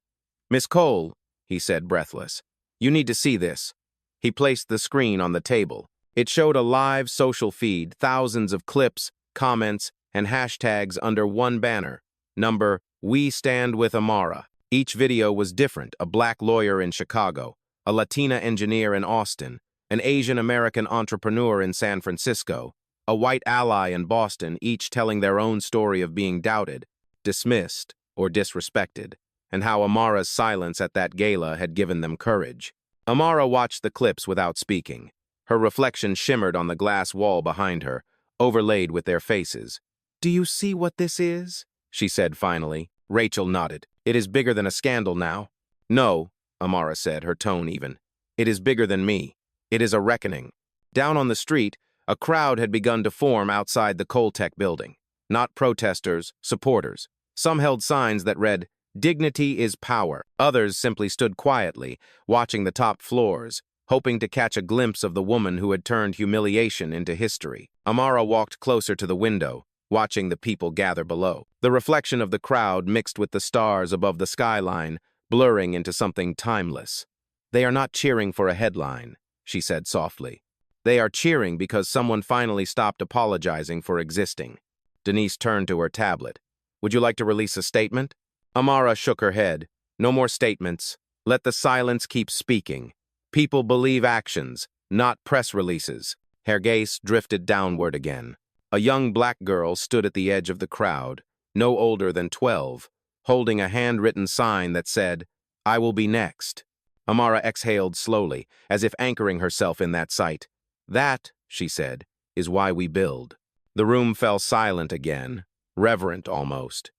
Miss Cole, he said, breathless, you need to see this. He placed the screen on the table. It showed a live social feed, thousands of clips, comments, and hashtags under one banner. Number, We Stand with Amara. Each video was different: a black lawyer in Chicago, a Latina engineer in Austin, an Asian-American entrepreneur in San Francisco, a white ally in Boston, each telling their own story of being doubted, dismissed, or disrespected, and how Amara's silence at that gala had given them courage. Amara watched the clips without speaking. Her reflection shimmered on the glass wall behind her, overlaid with their faces. Do you see what this is? She said finally. Rachel nodded. It is bigger than a scandal now. No, Amara said, her tone even. It is bigger than me. It is a reckoning. Down on the street, a crowd had begun to form outside the Coltech building. Not protesters, supporters. Some held signs that read, Dignity is power. Others simply stood quietly, watching the top floors, hoping to catch a glimpse of the woman who had turned humiliation into history. Amara walked closer to the window, watching the people gather below. The reflection of the crowd mixed with the stars above the skyline, blurring into something timeless. They are not cheering for a headline, she said softly. They are cheering because someone finally stopped apologizing for existing. Denise turned to her tablet. Would you like to release a statement? Amara shook her head. No more statements. Let the silence keep speaking. People believe actions, not press releases. Her gaze drifted downward again. A young black girl stood at the edge of the crowd, no older than 12, holding a handwritten sign that said, I will be next. Amara exhaled slowly, as if anchoring herself in that sight. That, she said, is why we build. The room fell silent again, reverent almost.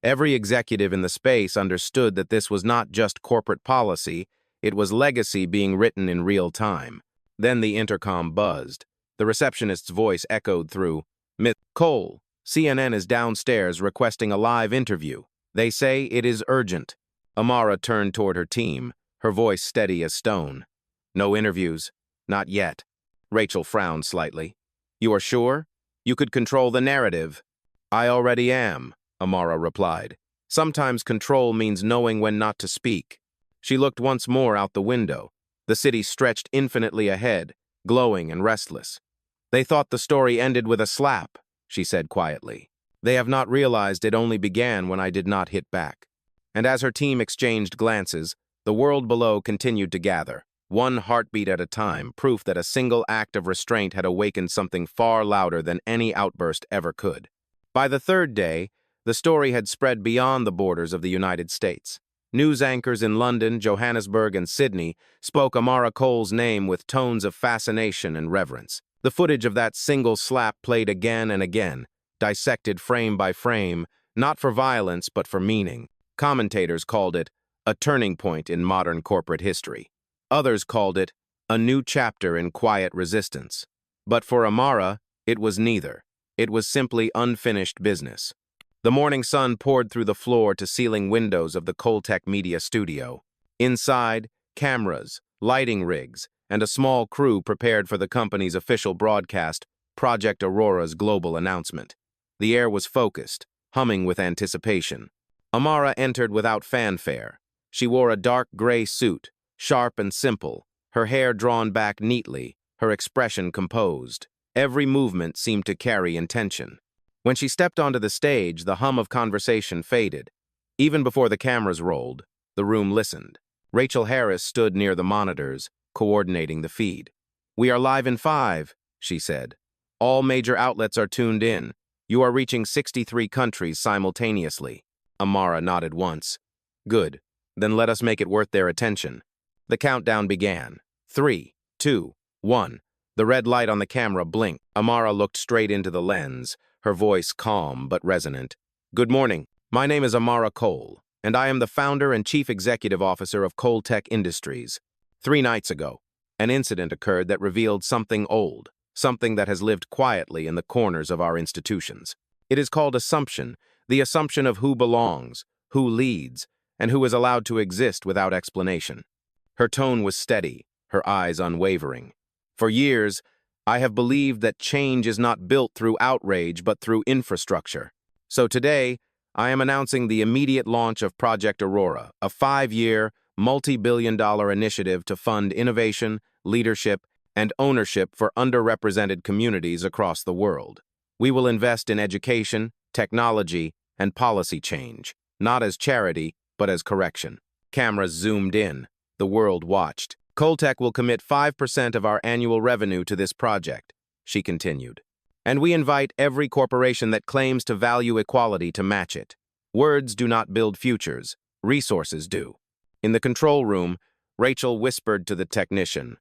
Every executive in the space understood that this was not just corporate policy, it was legacy being written in real time. Then the intercom buzzed. The receptionist's voice echoed through, Miss Cole, CNN is downstairs requesting a live interview. They say it is urgent. Amara turned toward her team, her voice steady as stone. No interviews. Not yet. Rachel frowned slightly. You are sure? You could control the narrative. I already am, Amara replied. Sometimes control means knowing when not to speak. She looked once more out the window. The city stretched infinitely ahead, glowing and restless. They thought the story ended with a slap, she said quietly. They have not realized it only began when I did not hit back. And as her team exchanged glances, the world below continued to gather, one heartbeat at a time, proof that a single act of restraint had awakened something far louder than any outburst ever could. By the third day, the story had spread beyond the borders of the United States. News anchors in London, Johannesburg, and Sydney spoke Amara Cole's name with tones of fascination and reverence. The footage of that single slap played again and again, dissected frame by frame, not for violence but for meaning. Commentators called it a turning point in modern corporate history. Others called it a new chapter in quiet resistance. But for Amara, it was neither. It was simply unfinished business. The morning sun poured through the floor-to-ceiling windows of the Coltech Media studio. Inside, cameras, lighting rigs, and a small crew prepared for the company's official broadcast, Project Aurora's global announcement. The air was focused, humming with anticipation. Amara entered without fanfare. She wore a dark gray suit, sharp and simple, her hair drawn back neatly, her expression composed. Every movement seemed to carry intention. When she stepped onto the stage, the hum of conversation faded. Even before the cameras rolled, the room listened. Rachel Harris stood near the monitors, coordinating the feed. "We are live in 5, she said. "All major outlets are tuned in. You are reaching 63 countries simultaneously." Amara nodded once. "Good. Then let us make it worth their attention." The countdown began. 3, 2, 1. The red light on the camera blinked. Amara looked straight into the lens, her voice calm but resonant. "Good morning. My name is Amara Cole, and I am the founder and chief executive officer of Cole Tech Industries. 3 nights ago, an incident occurred that revealed something old, something that has lived quietly in the corners of our institutions. It is called assumption, the assumption of who belongs, who leads, and who is allowed to exist without explanation." Her tone was steady, her eyes unwavering. "For years, I have believed that change is not built through outrage but through infrastructure. So today, I am announcing the immediate launch of Project Aurora, a 5-year, multi-billion-dollar initiative to fund innovation, leadership, and ownership for underrepresented communities across the world. We will invest in education, technology, and policy change, not as charity, but as correction." Cameras zoomed in. The world watched. "Coltech will commit 5% of our annual revenue to this project," she continued. "And we invite every corporation that claims to value equality to match it. Words do not build futures, resources do." In the control room, Rachel whispered to the technician,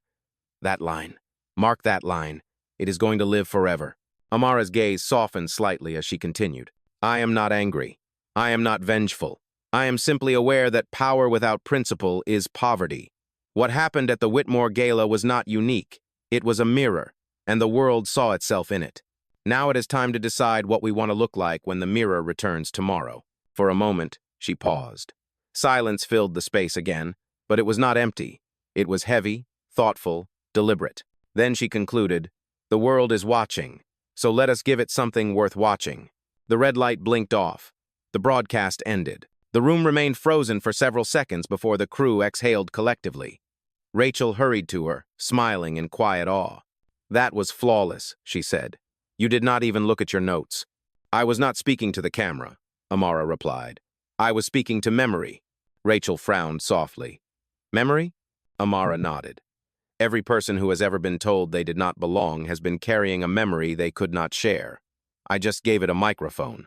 "That line. Mark that line. It is going to live forever." Amara's gaze softened slightly as she continued. "I am not angry. I am not vengeful. I am simply aware that power without principle is poverty. What happened at the Whitmore Gala was not unique. It was a mirror, and the world saw itself in it. Now it is time to decide what we want to look like when the mirror returns tomorrow." For a moment, she paused. Silence filled the space again, but it was not empty. It was heavy, thoughtful, deliberate. Then she concluded, "The world is watching, so let us give it something worth watching." The red light blinked off. The broadcast ended. The room remained frozen for several seconds before the crew exhaled collectively. Rachel hurried to her, smiling in quiet awe. "That was flawless," she said. "You did not even look at your notes." "I was not speaking to the camera," Amara replied. "I was speaking to memory." Rachel frowned softly. "Memory?" Amara nodded. "Every person who has ever been told they did not belong has been carrying a memory they could not share. I just gave it a microphone."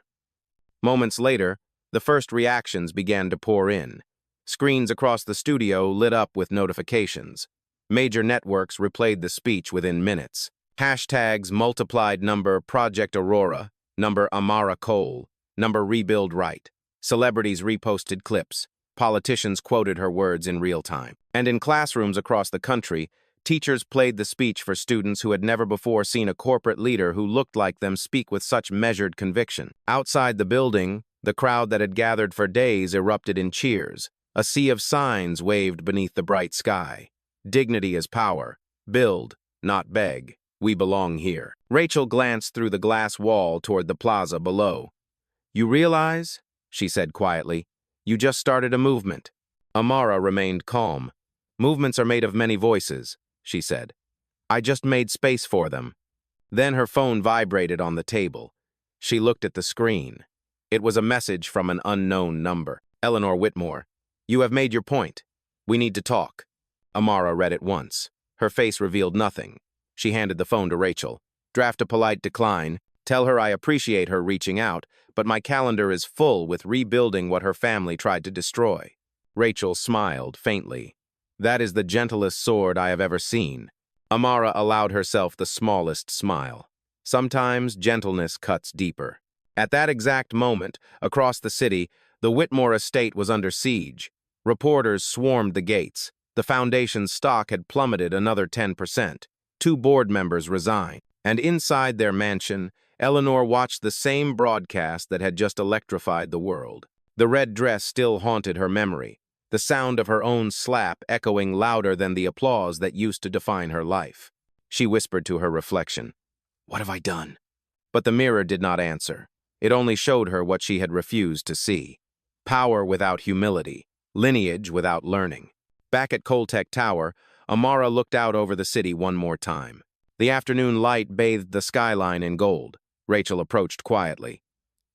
Moments later, the first reactions began to pour in. Screens across the studio lit up with notifications. Major networks replayed the speech within minutes. Hashtags multiplied number Project Aurora, number Amara Cole, number Rebuild Right. Celebrities reposted clips. Politicians quoted her words in real time. And in classrooms across the country, teachers played the speech for students who had never before seen a corporate leader who looked like them speak with such measured conviction. Outside the building, the crowd that had gathered for days erupted in cheers. A sea of signs waved beneath the bright sky. "Dignity is power. Build, not beg. We belong here." Rachel glanced through the glass wall toward the plaza below. "You realize," she said quietly, "you just started a movement." Amara remained calm. "Movements are made of many voices," she said. "I just made space for them." Then her phone vibrated on the table. She looked at the screen. It was a message from an unknown number. "Eleanor Whitmore, you have made your point. We need to talk." Amara read it once. Her face revealed nothing. She handed the phone to Rachel. "Draft a polite decline. Tell her I appreciate her reaching out, but my calendar is full with rebuilding what her family tried to destroy." Rachel smiled faintly. "That is the gentlest sword I have ever seen." Amara allowed herself the smallest smile. Sometimes gentleness cuts deeper. At that exact moment, across the city, the Whitmore estate was under siege. Reporters swarmed the gates. The foundation's stock had plummeted another 10%. 2 board members resigned. And inside their mansion, Eleanor watched the same broadcast that had just electrified the world. The red dress still haunted her memory, the sound of her own slap echoing louder than the applause that used to define her life. She whispered to her reflection, "What have I done?" But the mirror did not answer. It only showed her what she had refused to see. Power without humility, lineage without learning. Back at Coltech Tower, Amara looked out over the city one more time. The afternoon light bathed the skyline in gold. Rachel approached quietly.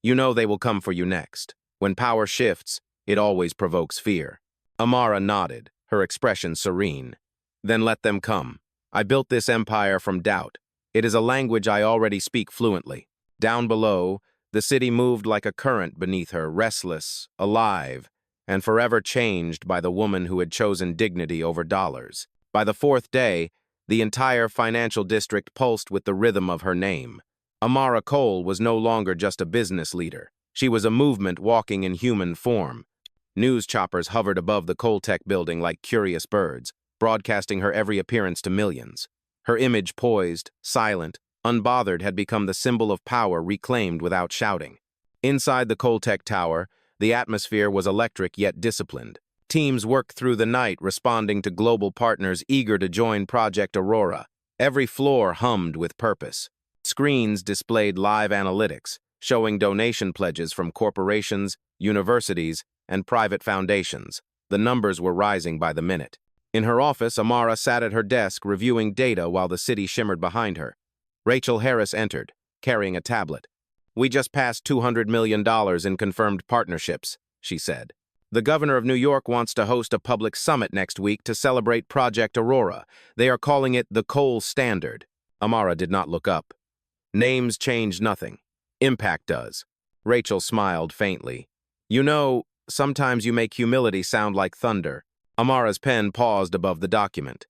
"You know they will come for you next. When power shifts, it always provokes fear. Amara nodded, her expression serene. Then let them come. I built this empire from doubt. It is a language I already speak fluently. Down below, the city moved like a current beneath her, restless, alive, and forever changed by the woman who had chosen dignity over dollars. By the fourth day, the entire financial district pulsed with the rhythm of her name. Amara Cole was no longer just a business leader. She was a movement walking in human form. News choppers hovered above the Coltech building like curious birds, broadcasting her every appearance to millions. Her image, poised, silent, unbothered, had become the symbol of power reclaimed without shouting. Inside the Coltech tower, the atmosphere was electric yet disciplined. Teams worked through the night, responding to global partners eager to join Project Aurora. Every floor hummed with purpose. Screens displayed live analytics, showing donation pledges from corporations, universities, and private foundations. The numbers were rising by the minute. In her office, Amara sat at her desk reviewing data while the city shimmered behind her. Rachel Harris entered, carrying a tablet. "We just passed $200 million in confirmed partnerships," she said. "The governor of New York wants to host a public summit next week to celebrate Project Aurora. They are calling it the Cole Standard." Amara did not look up. Names change nothing. Impact does. Rachel smiled faintly. "You know, sometimes you make humility sound like thunder." Amara's pen paused above the document.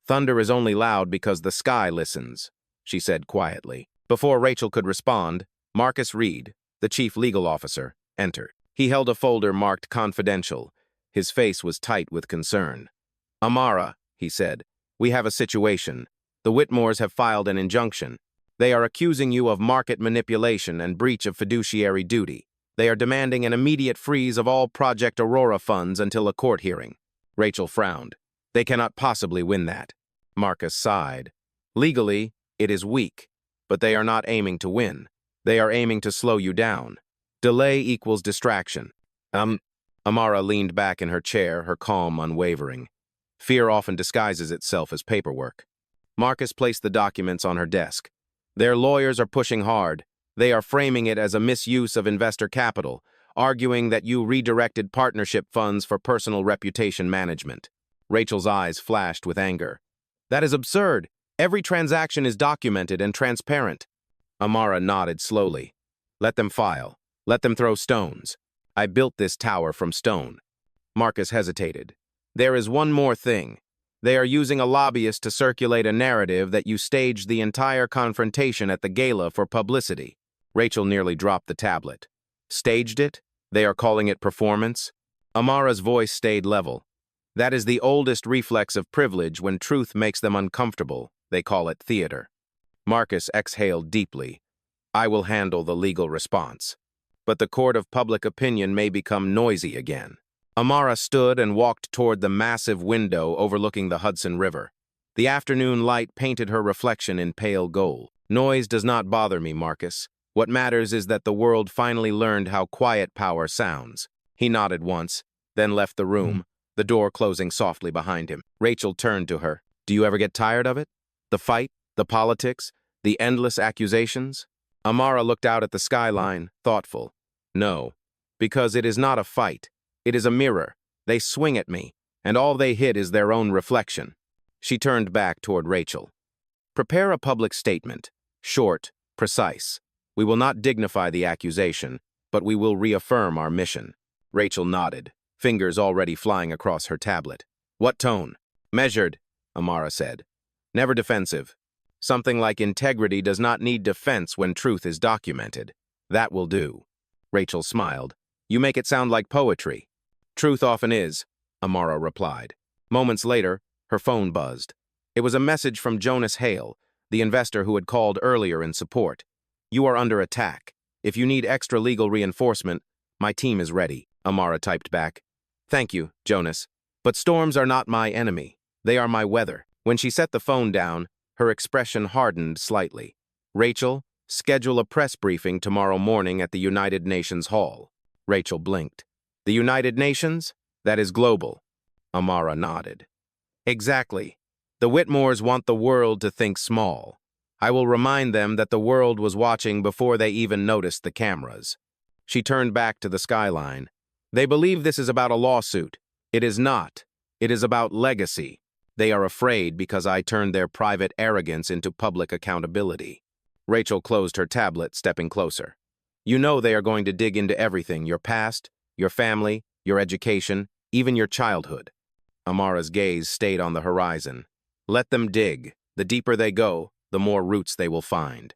"Thunder is only loud because the sky listens," she said quietly. Before Rachel could respond, Marcus Reed, the chief legal officer, entered. He held a folder marked confidential. His face was tight with concern. "Amara," he said, "we have a situation. The Whitmores have filed an injunction. They are accusing you of market manipulation and breach of fiduciary duty. They are demanding an immediate freeze of all Project Aurora funds until a court hearing." Rachel frowned. "They cannot possibly win that." Marcus sighed. "Legally, it is weak, but they are not aiming to win. They are aiming to slow you down. Delay equals distraction." Amara leaned back in her chair, her calm unwavering. Fear often disguises itself as paperwork. Marcus placed the documents on her desk. "Their lawyers are pushing hard. They are framing it as a misuse of investor capital, arguing that you redirected partnership funds for personal reputation management." Rachel's eyes flashed with anger. "That is absurd. Every transaction is documented and transparent." Amara nodded slowly. "Let them file. Let them throw stones. I built this tower from stone." Marcus hesitated. "There is one more thing. They are using a lobbyist to circulate a narrative that you staged the entire confrontation at the gala for publicity." Rachel nearly dropped the tablet. "Staged it? They are calling it performance?" Amara's voice stayed level. "That is the oldest reflex of privilege. When truth makes them uncomfortable, they call it theater." Marcus exhaled deeply. "I will handle the legal response. But the court of public opinion may become noisy again." Amara stood and walked toward the massive window overlooking the Hudson River. The afternoon light painted her reflection in pale gold. "Noise does not bother me, Marcus. What matters is that the world finally learned how quiet power sounds." He nodded once, then left the room, the door closing softly behind him. Rachel turned to her. "Do you ever get tired of it? The fight, the politics, the endless accusations?" Amara looked out at the skyline, thoughtful. "No, because it is not a fight. It is a mirror. They swing at me, and all they hit is their own reflection." She turned back toward Rachel. "Prepare a public statement. Short, precise. We will not dignify the accusation, but we will reaffirm our mission." Rachel nodded, fingers already flying across her tablet. "What tone?" "Measured," Amara said. "Never defensive. Something like integrity does not need defense when truth is documented. That will do." Rachel smiled. "You make it sound like poetry." "Truth often is," Amara replied. Moments later, her phone buzzed. It was a message from Jonas Hale, the investor who had called earlier in support. "You are under attack. If you need extra legal reinforcement, my team is ready," Amara typed back. "Thank you, Jonas. But storms are not my enemy. They are my weather." When she set the phone down, her expression hardened slightly. "Rachel, schedule a press briefing tomorrow morning at the United Nations Hall." Rachel blinked. "The United Nations? That is global." Amara nodded. "Exactly. The Whitmores want the world to think small. I will remind them that the world was watching before they even noticed the cameras." She turned back to the skyline. They believe this is about a lawsuit. It is not. It is about legacy. They are afraid because I turned their private arrogance into public accountability. Rachel closed her tablet, stepping closer. You know they are going to dig into everything, your past, your family, your education, even your childhood. Amara's gaze stayed on the horizon. Let them dig. The deeper they go, the more roots they will find.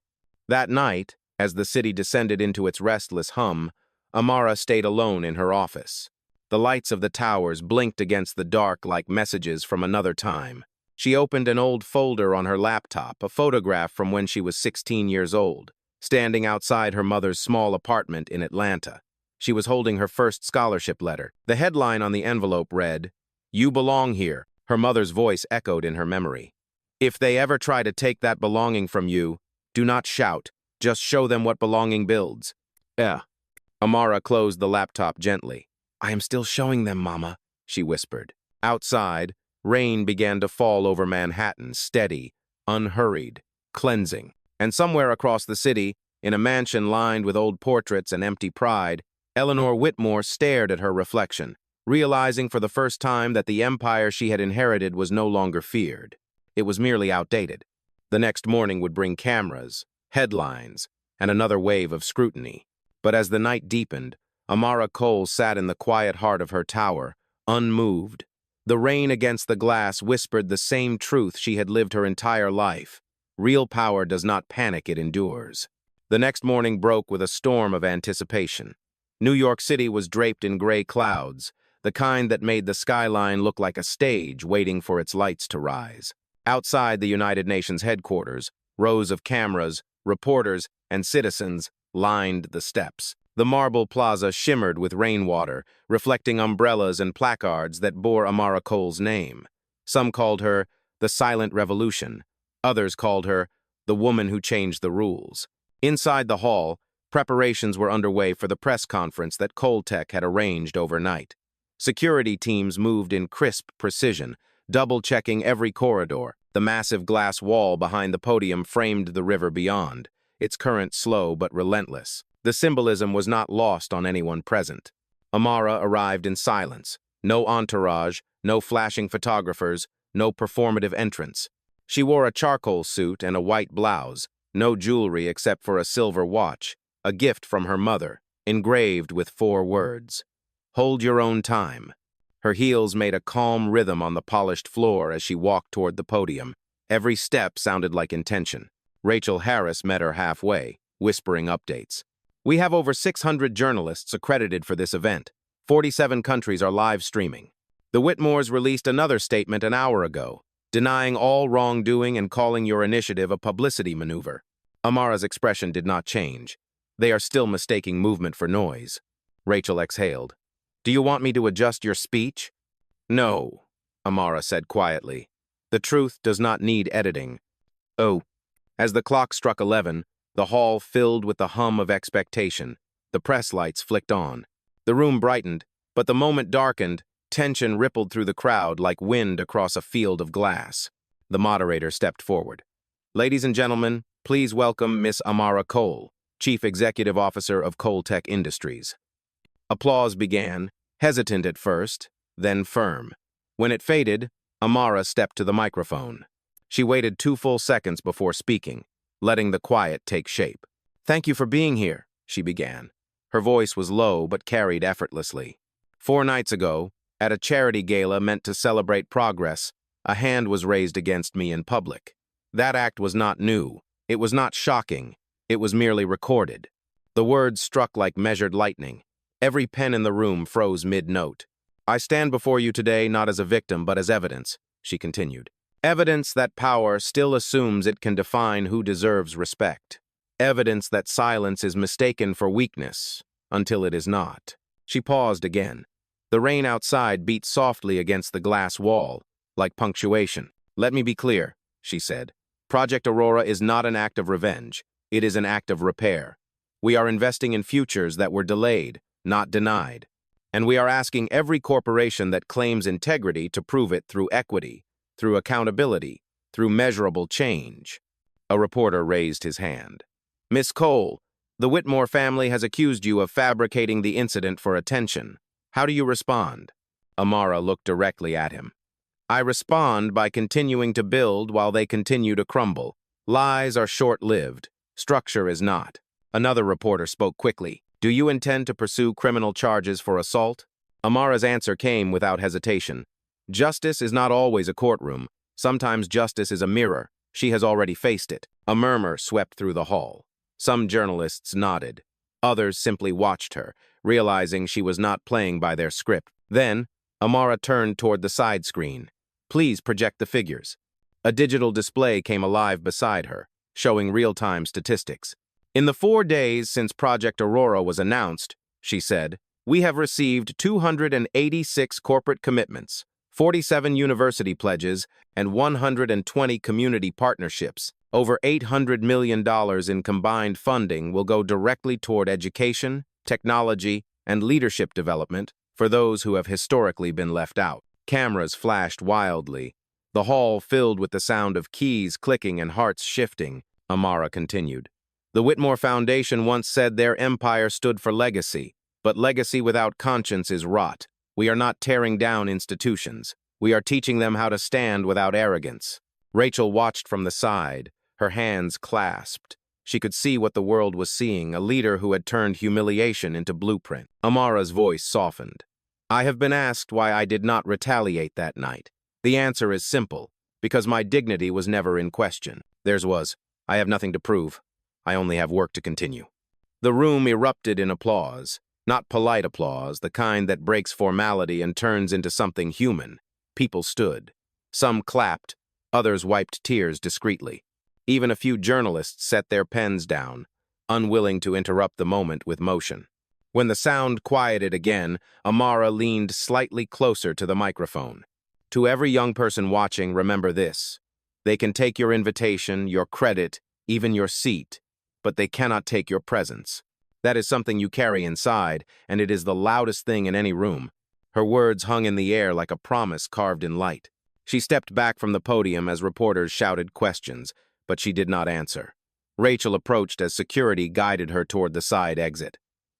That night, as the city descended into its restless hum, Amara stayed alone in her office. The lights of the towers blinked against the dark like messages from another time. She opened an old folder on her laptop, a photograph from when she was 16 years old, standing outside her mother's small apartment in Atlanta. She was holding her first scholarship letter. The headline on the envelope read, "You belong here." Her mother's voice echoed in her memory. If they ever try to take that belonging from you, do not shout. Just show them what belonging builds. Amara closed the laptop gently. I am still showing them, Mama, she whispered. Outside, rain began to fall over Manhattan, steady, unhurried, cleansing. And somewhere across the city, in a mansion lined with old portraits and empty pride, Eleanor Whitmore stared at her reflection, realizing for the first time that the empire she had inherited was no longer feared. It was merely outdated. The next morning would bring cameras, headlines, and another wave of scrutiny. But as the night deepened, Amara Cole sat in the quiet heart of her tower, unmoved. The rain against the glass whispered the same truth she had lived her entire life. Real power does not panic, it endures. The next morning broke with a storm of anticipation. New York City was draped in gray clouds, the kind that made the skyline look like a stage waiting for its lights to rise. Outside the United Nations headquarters, rows of cameras, reporters, and citizens lined the steps. The marble plaza shimmered with rainwater, reflecting umbrellas and placards that bore Amara Cole's name. Some called her the Silent Revolution. Others called her the woman who changed the rules. Inside the hall, preparations were underway for the press conference that Coltech had arranged overnight. Security teams moved in crisp precision, double-checking every corridor. The massive glass wall behind the podium framed the river beyond, its current slow but relentless. The symbolism was not lost on anyone present. Amara arrived in silence. No entourage, no flashing photographers, no performative entrance. She wore a charcoal suit and a white blouse, no jewelry except for a silver watch, a gift from her mother, engraved with 4 words. Hold your own time. Her heels made a calm rhythm on the polished floor as she walked toward the podium. Every step sounded like intention. Rachel Harris met her halfway, whispering updates. We have over 600 journalists accredited for this event. 47 countries are live streaming. The Whitmores released another statement an hour ago, denying all wrongdoing and calling your initiative a publicity maneuver. Amara's expression did not change. They are still mistaking movement for noise. Rachel exhaled. Do you want me to adjust your speech? No, Amara said quietly. The truth does not need editing. Oh. As the clock struck 11, the hall filled with the hum of expectation. The press lights flicked on. The room brightened, but the moment darkened, tension rippled through the crowd like wind across a field of glass. The moderator stepped forward. Ladies and gentlemen, please welcome Miss Amara Cole, Chief Executive Officer of Coltech Industries. Applause began, hesitant at first, then firm. When it faded, Amara stepped to the microphone. She waited 2 full seconds before speaking, letting the quiet take shape. Thank you for being here, she began. Her voice was low but carried effortlessly. 4 nights ago, at a charity gala meant to celebrate progress, a hand was raised against me in public. That act was not new. It was not shocking. It was merely recorded. The words struck like measured lightning. Every pen in the room froze mid-note. I stand before you today not as a victim but as evidence, she continued. Evidence that power still assumes it can define who deserves respect. Evidence that silence is mistaken for weakness, until it is not. She paused again. The rain outside beat softly against the glass wall, like punctuation. Let me be clear, she said. Project Aurora is not an act of revenge. It is an act of repair. We are investing in futures that were delayed, not denied. And we are asking every corporation that claims integrity to prove it through equity, through accountability, through measurable change. A reporter raised his hand. Miss Cole, The Whitmore family has accused you of fabricating the incident for attention. How do you respond? Amara looked directly at him. I respond by continuing to build while they continue to crumble. Lies are short-lived. Structure is not. Another reporter spoke quickly. Do you intend to pursue criminal charges for assault? Amara's answer came without hesitation. Justice is not always a courtroom. Sometimes justice is a mirror. She has already faced it. A murmur swept through the hall. Some journalists nodded. Others simply watched her, realizing she was not playing by their script. Then, Amara turned toward the side screen. Please project the figures. A digital display came alive beside her, showing real-time statistics. In the 4 days since Project Aurora was announced, she said, we have received 286 corporate commitments, 47 university pledges, and 120 community partnerships. Over $800 million in combined funding will go directly toward education, technology, and leadership development for those who have historically been left out. Cameras flashed wildly. The hall filled with the sound of keys clicking and hearts shifting, Amara continued. The Whitmore Foundation once said their empire stood for legacy, but legacy without conscience is rot. We are not tearing down institutions. We are teaching them how to stand without arrogance. Rachel watched from the side, her hands clasped. She could see what the world was seeing, a leader who had turned humiliation into blueprint. Amara's voice softened. I have been asked why I did not retaliate that night. The answer is simple, because my dignity was never in question. Theirs was, I have nothing to prove. I only have work to continue. The room erupted in applause, not polite applause, the kind that breaks formality and turns into something human. People stood. Some clapped, others wiped tears discreetly. Even a few journalists set their pens down, unwilling to interrupt the moment with motion. When the sound quieted again, Amara leaned slightly closer to the microphone. To every young person watching, remember this. They can take your invitation, your credit, even your seat, but they cannot take your presence. That is something you carry inside, and it is the loudest thing in any room. Her words hung in the air like a promise carved in light. She stepped back from the podium as reporters shouted questions, but she did not answer. Rachel approached as security guided her toward the side exit.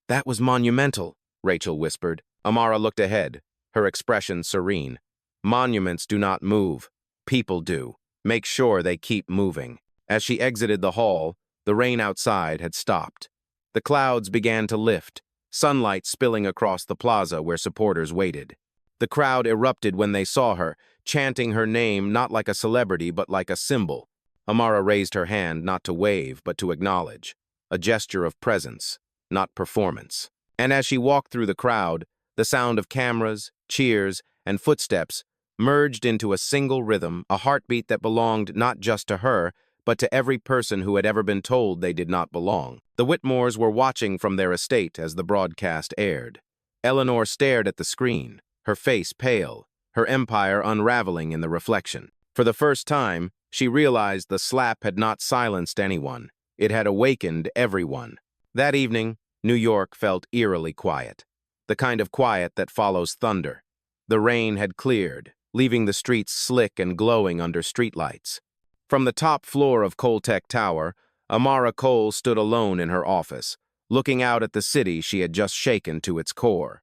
That was monumental, Rachel whispered. Amara looked ahead, her expression serene. Monuments do not move. People do. Make sure they keep moving. As she exited the hall, the rain outside had stopped. The clouds began to lift, sunlight spilling across the plaza where supporters waited. The crowd erupted when they saw her, chanting her name not like a celebrity but like a symbol. Amara raised her hand not to wave but to acknowledge, a gesture of presence, not performance. And as she walked through the crowd, the sound of cameras, cheers, and footsteps merged into a single rhythm, a heartbeat that belonged not just to her, but to every person who had ever been told they did not belong. The Whitmores were watching from their estate as the broadcast aired. Eleanor stared at the screen, her face pale, her empire unraveling in the reflection. For the first time, she realized the slap had not silenced anyone. It had awakened everyone. That evening, New York felt eerily quiet, the kind of quiet that follows thunder. The rain had cleared, leaving the streets slick and glowing under streetlights. From the top floor of Coltech Tower, Amara Cole stood alone in her office, looking out at the city she had just shaken to its core.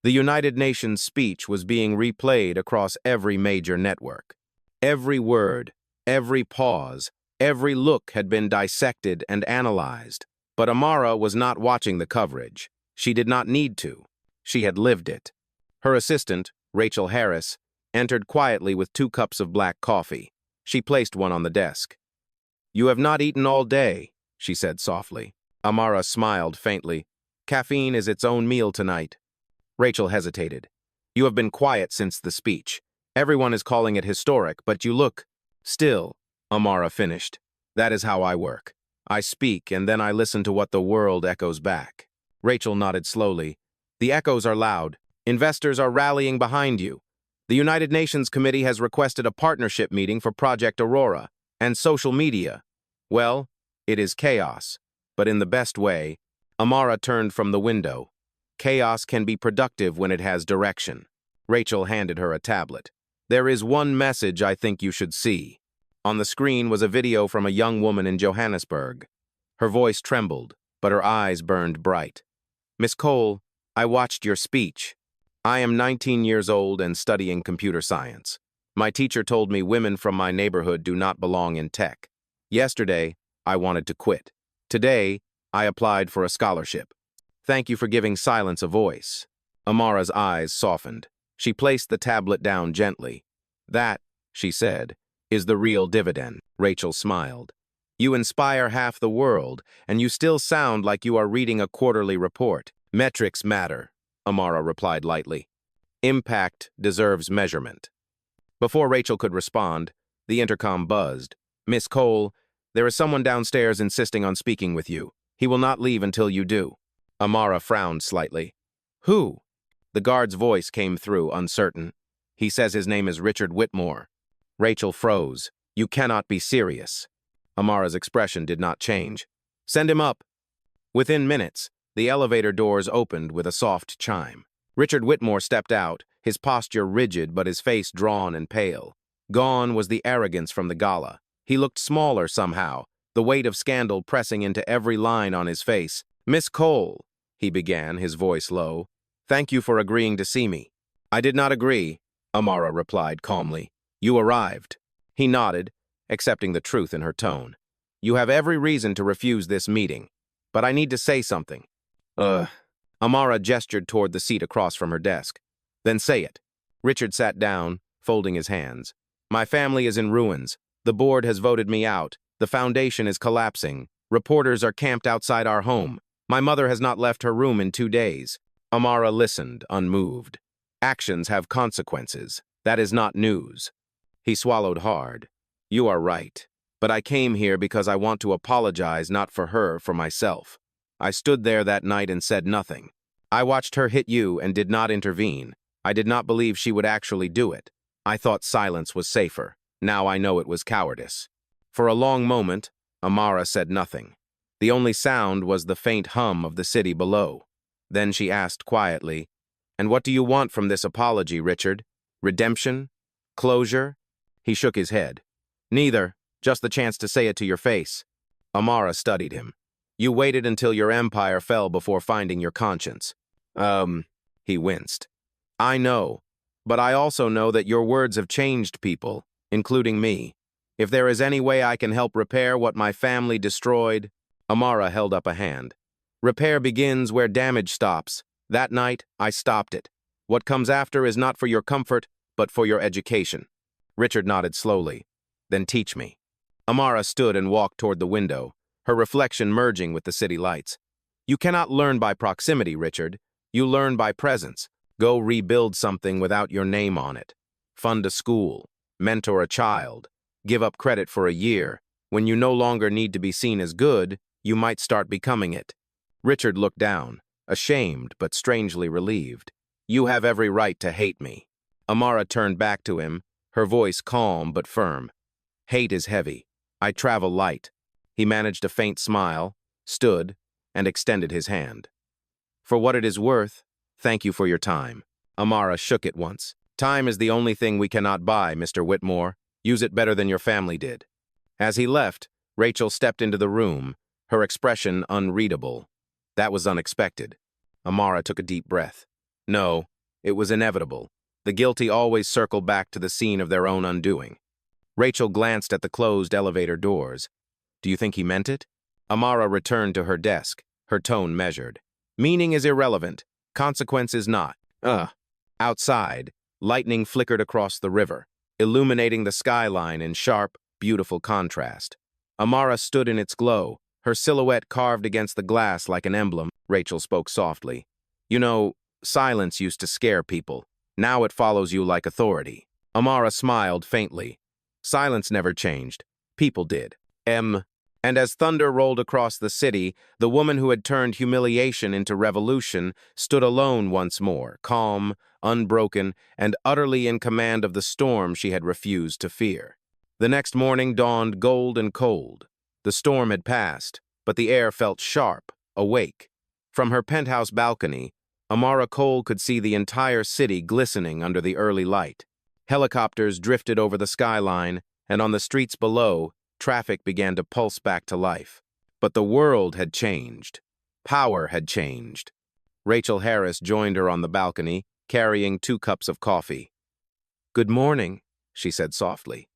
The United Nations speech was being replayed across every major network. Every word, every pause, every look had been dissected and analyzed. But Amara was not watching the coverage. She did not need to. She had lived it. Her assistant, Rachel Harris, entered quietly with 2 cups of black coffee. She placed one on the desk. You have not eaten all day, she said softly. Amara smiled faintly. Caffeine is its own meal tonight. Rachel hesitated. You have been quiet since the speech. Everyone is calling it historic, but you look still, Amara finished. That is how I work. I speak, and then I listen to what the world echoes back. Rachel nodded slowly. The echoes are loud. Investors are rallying behind you. The United Nations Committee has requested a partnership meeting for Project Aurora and social media. Well, it is chaos, but in the best way. Amara turned from the window. Chaos can be productive when it has direction. Rachel handed her a tablet. There is one message I think you should see. On the screen was a video from a young woman in Johannesburg. Her voice trembled. but her eyes burned bright. "Miss Cole, I watched your speech. I am 19 years old and studying computer science. My teacher told me women from my neighborhood do not belong in tech. Yesterday, I wanted to quit. Today, I applied for a scholarship. Thank you for giving silence a voice." Amara's eyes softened. She placed the tablet down gently. "That," she said, "is the real dividend." Rachel smiled. "You inspire half the world, and you still sound like you are reading a quarterly report." "Metrics matter," Amara replied lightly. "Impact deserves measurement." Before Rachel could respond, the intercom buzzed. "Miss Cole, there is someone downstairs insisting on speaking with you. He will not leave until you do." Amara frowned slightly. "Who?" The guard's voice came through, uncertain. "He says his name is Richard Whitmore." Rachel froze. "You cannot be serious." Amara's expression did not change. "Send him up." Within minutes, the elevator doors opened with a soft chime. Richard Whitmore stepped out, his posture rigid but his face drawn and pale. Gone was the arrogance from the gala. He looked smaller somehow, the weight of scandal pressing into every line on his face. "Miss Cole," he began, his voice low, "thank you for agreeing to see me." "I did not agree," Amara replied calmly. "You arrived." He nodded, accepting the truth in her tone. "You have every reason to refuse this meeting, but I need to say something." Amara gestured toward the seat across from her desk. "Then say it." Richard sat down, folding his hands. "My family is in ruins. The board has voted me out. The foundation is collapsing. Reporters are camped outside our home. My mother has not left her room in 2 days." Amara listened, unmoved. "Actions have consequences. That is not news." He swallowed hard. "You are right. But I came here because I want to apologize, not for her, for myself. I stood there that night and said nothing. I watched her hit you and did not intervene. I did not believe she would actually do it. I thought silence was safer. Now I know it was cowardice." For a long moment, Amara said nothing. The only sound was the faint hum of the city below. Then she asked quietly, "And what do you want from this apology, Richard? Redemption? Closure?" He shook his head. "Neither, just the chance to say it to your face." Amara studied him. "You waited until your empire fell before finding your conscience." He winced. "I know, but I also know that your words have changed people, including me. If there is any way I can help repair what my family destroyed..." Amara held up a hand. "Repair begins where damage stops. That night, I stopped it. What comes after is not for your comfort, but for your education." Richard nodded slowly. "Then teach me." Amara stood and walked toward the window, her reflection merging with the city lights. "You cannot learn by proximity, Richard. You learn by presence. Go rebuild something without your name on it. Fund a school. Mentor a child. Give up credit for a year. When you no longer need to be seen as good, you might start becoming it." Richard looked down, ashamed but strangely relieved. "You have every right to hate me." Amara turned back to him, her voice calm but firm. "Hate is heavy. I travel light." He managed a faint smile, stood, and extended his hand. "For what it is worth, thank you for your time." Amara shook it once. "Time is the only thing we cannot buy, Mr. Whitmore. Use it better than your family did." As he left, Rachel stepped into the room, her expression unreadable. That was unexpected. Amara took a deep breath. No, it was inevitable. The guilty always circle back to the scene of their own undoing. Rachel glanced at the closed elevator doors. "Do you think he meant it?" Amara returned to her desk, her tone measured. "Meaning is irrelevant. Consequence is not." Outside, lightning flickered across the river, illuminating the skyline in sharp, beautiful contrast. Amara stood in its glow, her silhouette carved against the glass like an emblem. Rachel spoke softly. "You know, silence used to scare people. Now it follows you like authority." Amara smiled faintly. "Silence never changed. People did." And as thunder rolled across the city, the woman who had turned humiliation into revolution stood alone once more, calm, unbroken, and utterly in command of the storm she had refused to fear. The next morning dawned gold and cold. The storm had passed, but the air felt sharp, awake. From her penthouse balcony, Amara Cole could see the entire city glistening under the early light. Helicopters drifted over the skyline, and on the streets below, traffic began to pulse back to life. But the world had changed. Power had changed. Rachel Harris joined her on the balcony, carrying 2 cups of coffee. "Good morning," she said softly.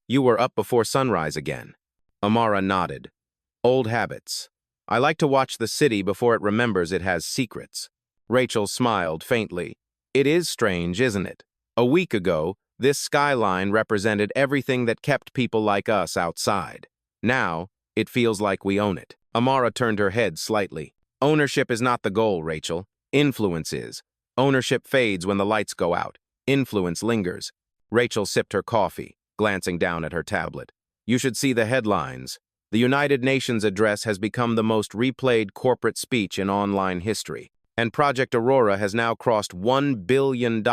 "You were up before sunrise again." Amara nodded. "Old habits. I like to watch the city before it remembers it has secrets." Rachel smiled faintly. "It is strange, isn't it? A week ago, this skyline represented everything that kept people like us outside. Now, it feels like we own it." Amara turned her head slightly. "Ownership is not the goal, Rachel. Influence is. Ownership fades when the lights go out. Influence lingers." Rachel sipped her coffee, glancing down at her tablet. "You should see the headlines. The United Nations address has become the most replayed corporate speech in online history, and Project Aurora has now crossed $1 billion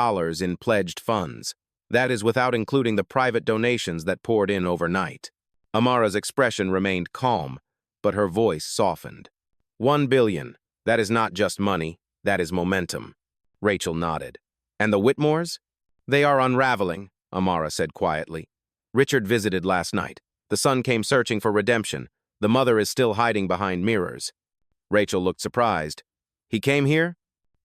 in pledged funds. That is without including the private donations that poured in overnight." Amara's expression remained calm, but her voice softened. "1 billion. That is not just money, that is momentum." Rachel nodded. "And the Whitmores?" "They are unraveling," Amara said quietly. "Richard visited last night. The son came searching for redemption. The mother is still hiding behind mirrors." Rachel looked surprised. "He came here?"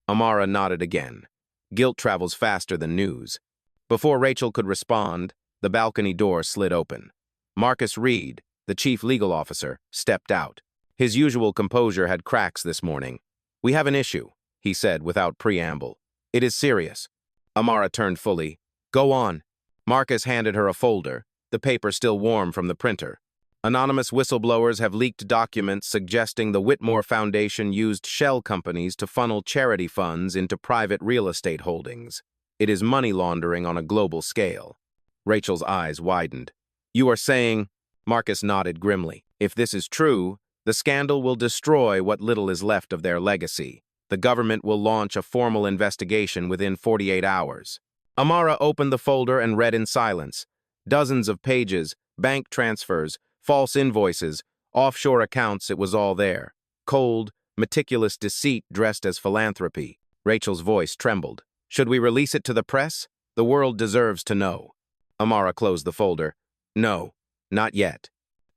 Amara nodded again. Guilt travels faster than news. Before Rachel could respond, the balcony door slid open. Marcus Reed, the chief legal officer, stepped out. His usual composure had cracks this morning. "We have an issue," he said without preamble. "It is serious." Amara turned fully. "Go on." Marcus handed her a folder, the paper still warm from the printer. "Anonymous whistleblowers have leaked documents suggesting the Whitmore Foundation used shell companies to funnel charity funds into private real estate holdings. It is money laundering on a global scale." Rachel's eyes widened. "You are saying—" Marcus nodded grimly. "If this is true, the scandal will destroy what little is left of their legacy. The government will launch a formal investigation within 48 hours. Amara opened the folder and read in silence. Dozens of pages, bank transfers, false invoices, offshore accounts, it was all there. Cold, meticulous deceit dressed as philanthropy. Rachel's voice trembled. "Should we release it to the press? The world deserves to know." Amara closed the folder. "No, not yet."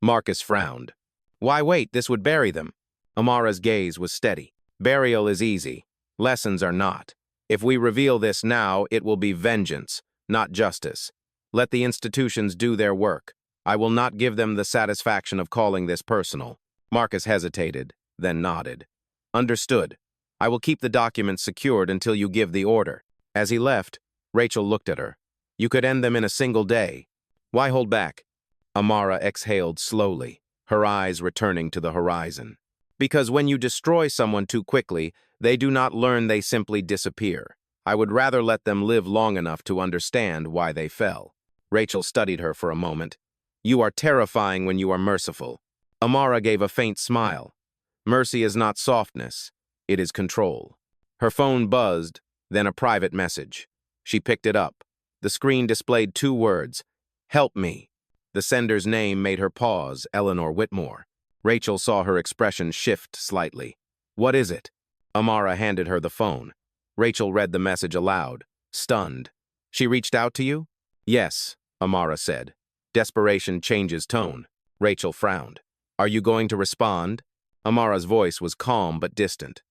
Marcus frowned. "Why wait? This would bury them." Amara's gaze was steady. "Burial is easy. Lessons are not. If we reveal this now, it will be vengeance, not justice. Let the institutions do their work. I will not give them the satisfaction of calling this personal." Marcus hesitated, then nodded. "Understood. I will keep the documents secured until you give the order." As he left, Rachel looked at her. "You could end them in a single day. Why hold back?" Amara exhaled slowly, her eyes returning to the horizon. "Because when you destroy someone too quickly, they do not learn, they simply disappear. I would rather let them live long enough to understand why they fell." Rachel studied her for a moment. "You are terrifying when you are merciful." Amara gave a faint smile. "Mercy is not softness. It is control." Her phone buzzed, then a private message. She picked it up. The screen displayed 2 words, "Help me." The sender's name made her pause, Eleanor Whitmore. Rachel saw her expression shift slightly. "What is it?" Amara handed her the phone. Rachel read the message aloud, stunned. "She reached out to you?" "Yes," Amara said. Desperation changes tone. Rachel frowned. "Are you going to respond?" Amara's voice was calm but distant.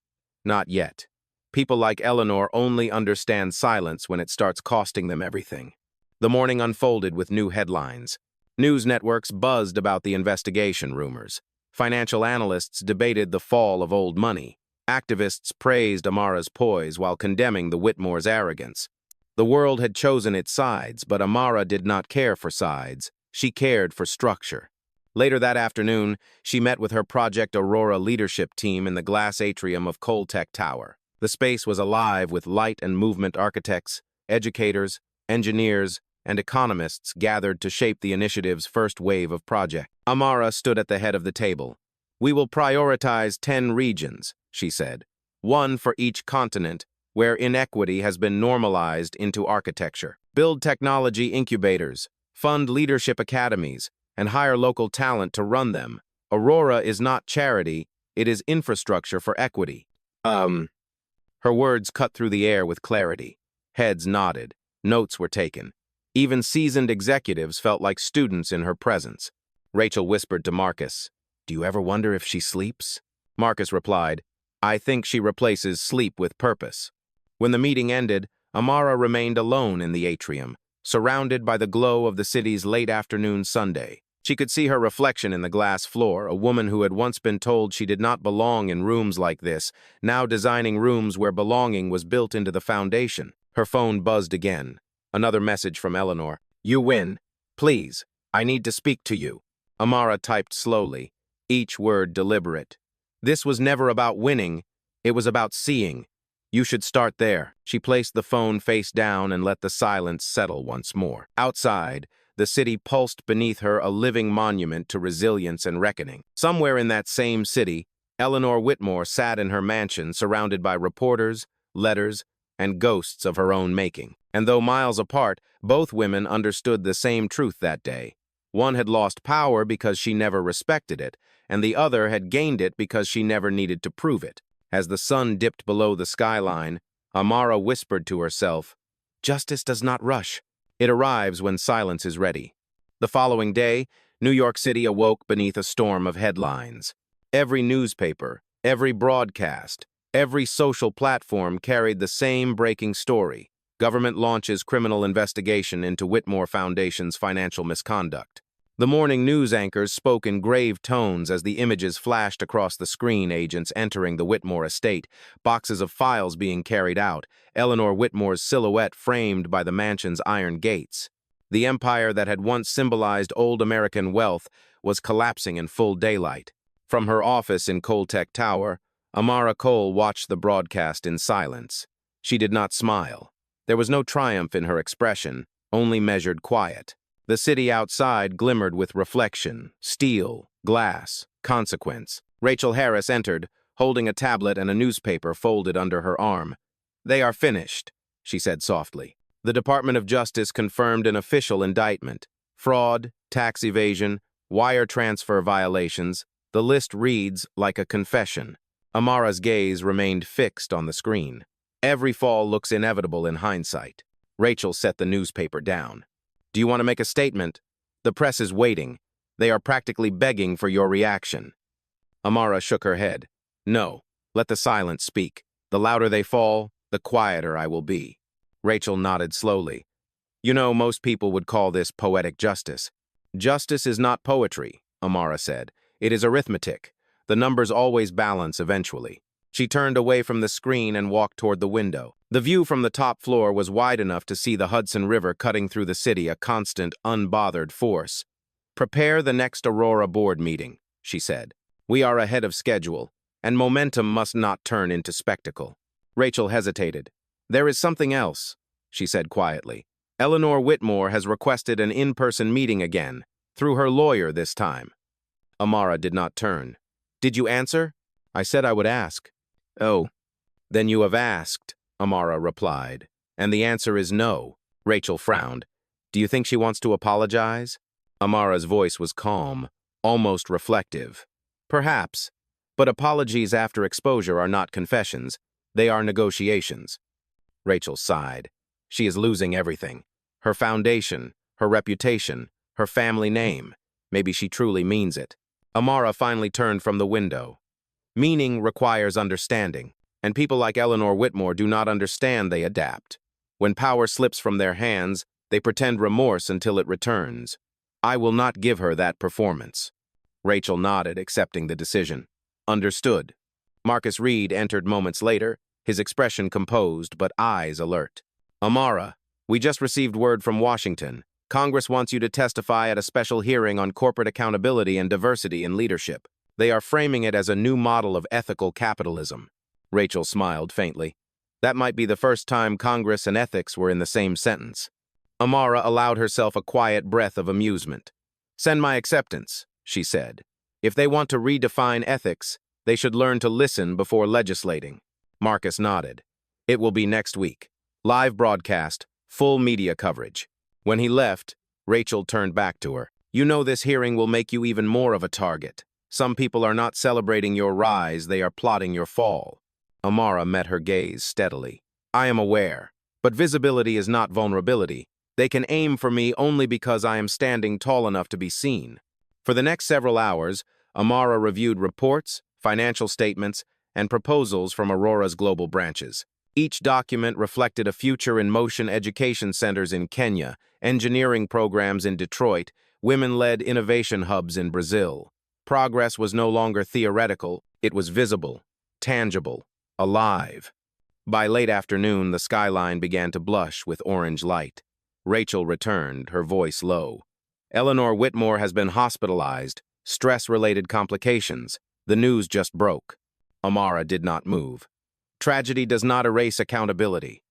"Not yet. People like Eleanor only understand silence when it starts costing them everything." The morning unfolded with new headlines. News networks buzzed about the investigation rumors. Financial analysts debated the fall of old money. Activists praised Amara's poise while condemning the Whitmore's arrogance. The world had chosen its sides, but Amara did not care for sides. She cared for structure. Later that afternoon, she met with her Project Aurora leadership team in the glass atrium of Coltech Tower. The space was alive with light and movement architects, educators, engineers, and economists gathered to shape the initiative's first wave of projects. Amara stood at the head of the table. "We will prioritize 10 regions," she said, "one for each continent, where inequity has been normalized into architecture. Build technology incubators, fund leadership academies, and hire local talent to run them. Aurora is not charity, it is infrastructure for equity." Her words cut through the air with clarity. Heads nodded. Notes were taken. Even seasoned executives felt like students in her presence. Rachel whispered to Marcus, "Do you ever wonder if she sleeps?" Marcus replied, I think she replaces sleep with purpose. When the meeting ended, Amara remained alone in the atrium, surrounded by the glow of the city's late afternoon Sunday. She could see her reflection in the glass floor, a woman who had once been told she did not belong in rooms like this, now designing rooms where belonging was built into the foundation. Her phone buzzed again. Another message from Eleanor. You win. Please, I need to speak to you. Amara typed slowly, each word deliberate. This was never about winning, it was about seeing. You should start there. She placed the phone face down and let the silence settle once more. Outside, the city pulsed beneath her, a living monument to resilience and reckoning. Somewhere in that same city, Eleanor Whitmore sat in her mansion surrounded by reporters, letters, and ghosts of her own making. And though miles apart, both women understood the same truth that day. One had lost power because she never respected it, and the other had gained it because she never needed to prove it. As the sun dipped below the skyline, Amara whispered to herself, Justice does not rush. It arrives when silence is ready. The following day, New York City awoke beneath a storm of headlines. Every newspaper, every broadcast, every social platform carried the same breaking story. Government launches criminal investigation into Whitmore Foundation's financial misconduct. The morning news anchors spoke in grave tones as the images flashed across the screen, agents entering the Whitmore estate, boxes of files being carried out, Eleanor Whitmore's silhouette framed by the mansion's iron gates. The empire that had once symbolized old American wealth was collapsing in full daylight. From her office in Coltech Tower, Amara Cole watched the broadcast in silence. She did not smile. There was no triumph in her expression, only measured quiet. The city outside glimmered with reflection, steel, glass, consequence. Rachel Harris entered, holding a tablet and a newspaper folded under her arm. They are finished, she said softly. The Department of Justice confirmed an official indictment. Fraud, tax evasion, wire transfer violations. The list reads like a confession. Amara's gaze remained fixed on the screen. Every fall looks inevitable in hindsight. Rachel set the newspaper down. Do you want to make a statement? The press is waiting. They are practically begging for your reaction. Amara shook her head. No, let the silence speak. The louder they fall, the quieter I will be. Rachel nodded slowly. You know, most people would call this poetic justice. Justice is not poetry, Amara said. It is arithmetic. The numbers always balance eventually. She turned away from the screen and walked toward the window. The view from the top floor was wide enough to see the Hudson River cutting through the city, a constant, unbothered force. Prepare the next Aurora board meeting, she said. We are ahead of schedule, and momentum must not turn into spectacle. Rachel hesitated. There is something else, she said quietly. Eleanor Whitmore has requested an in-person meeting again, through her lawyer this time. Amara did not turn. Did you answer? I said I would ask. Oh, then you have asked, Amara replied. And the answer is no. Rachel frowned. Do you think she wants to apologize? Amara's voice was calm, almost reflective. Perhaps, but apologies after exposure are not confessions. They are negotiations. Rachel sighed. She is losing everything. Her foundation, her reputation, her family name. Maybe she truly means it. Amara finally turned from the window. Meaning requires understanding, and people like Eleanor Whitmore do not understand, they adapt. When power slips from their hands, they pretend remorse until it returns. I will not give her that performance. Rachel nodded, accepting the decision. Understood. Marcus Reed entered moments later, his expression composed but eyes alert. Amara, we just received word from Washington. Congress wants you to testify at a special hearing on corporate accountability and diversity in leadership. They are framing it as a new model of ethical capitalism. Rachel smiled faintly. That might be the first time Congress and ethics were in the same sentence. Amara allowed herself a quiet breath of amusement. Send my acceptance, she said. If they want to redefine ethics, they should learn to listen before legislating. Marcus nodded. It will be next week. Live broadcast, full media coverage. When he left, Rachel turned back to her. You know this hearing will make you even more of a target. Some people are not celebrating your rise, they are plotting your fall. Amara met her gaze steadily. I am aware, but visibility is not vulnerability. They can aim for me only because I am standing tall enough to be seen. For the next several hours, Amara reviewed reports, financial statements, and proposals from Aurora's global branches. Each document reflected a future-in-motion education centers in Kenya, engineering programs in Detroit, women-led innovation hubs in Brazil. Progress was no longer theoretical, it was visible, tangible, alive. By late afternoon, the skyline began to blush with orange light. Rachel returned, her voice low. Eleanor Whitmore has been hospitalized, stress-related complications. The news just broke. Amara did not move. Tragedy does not erase accountability.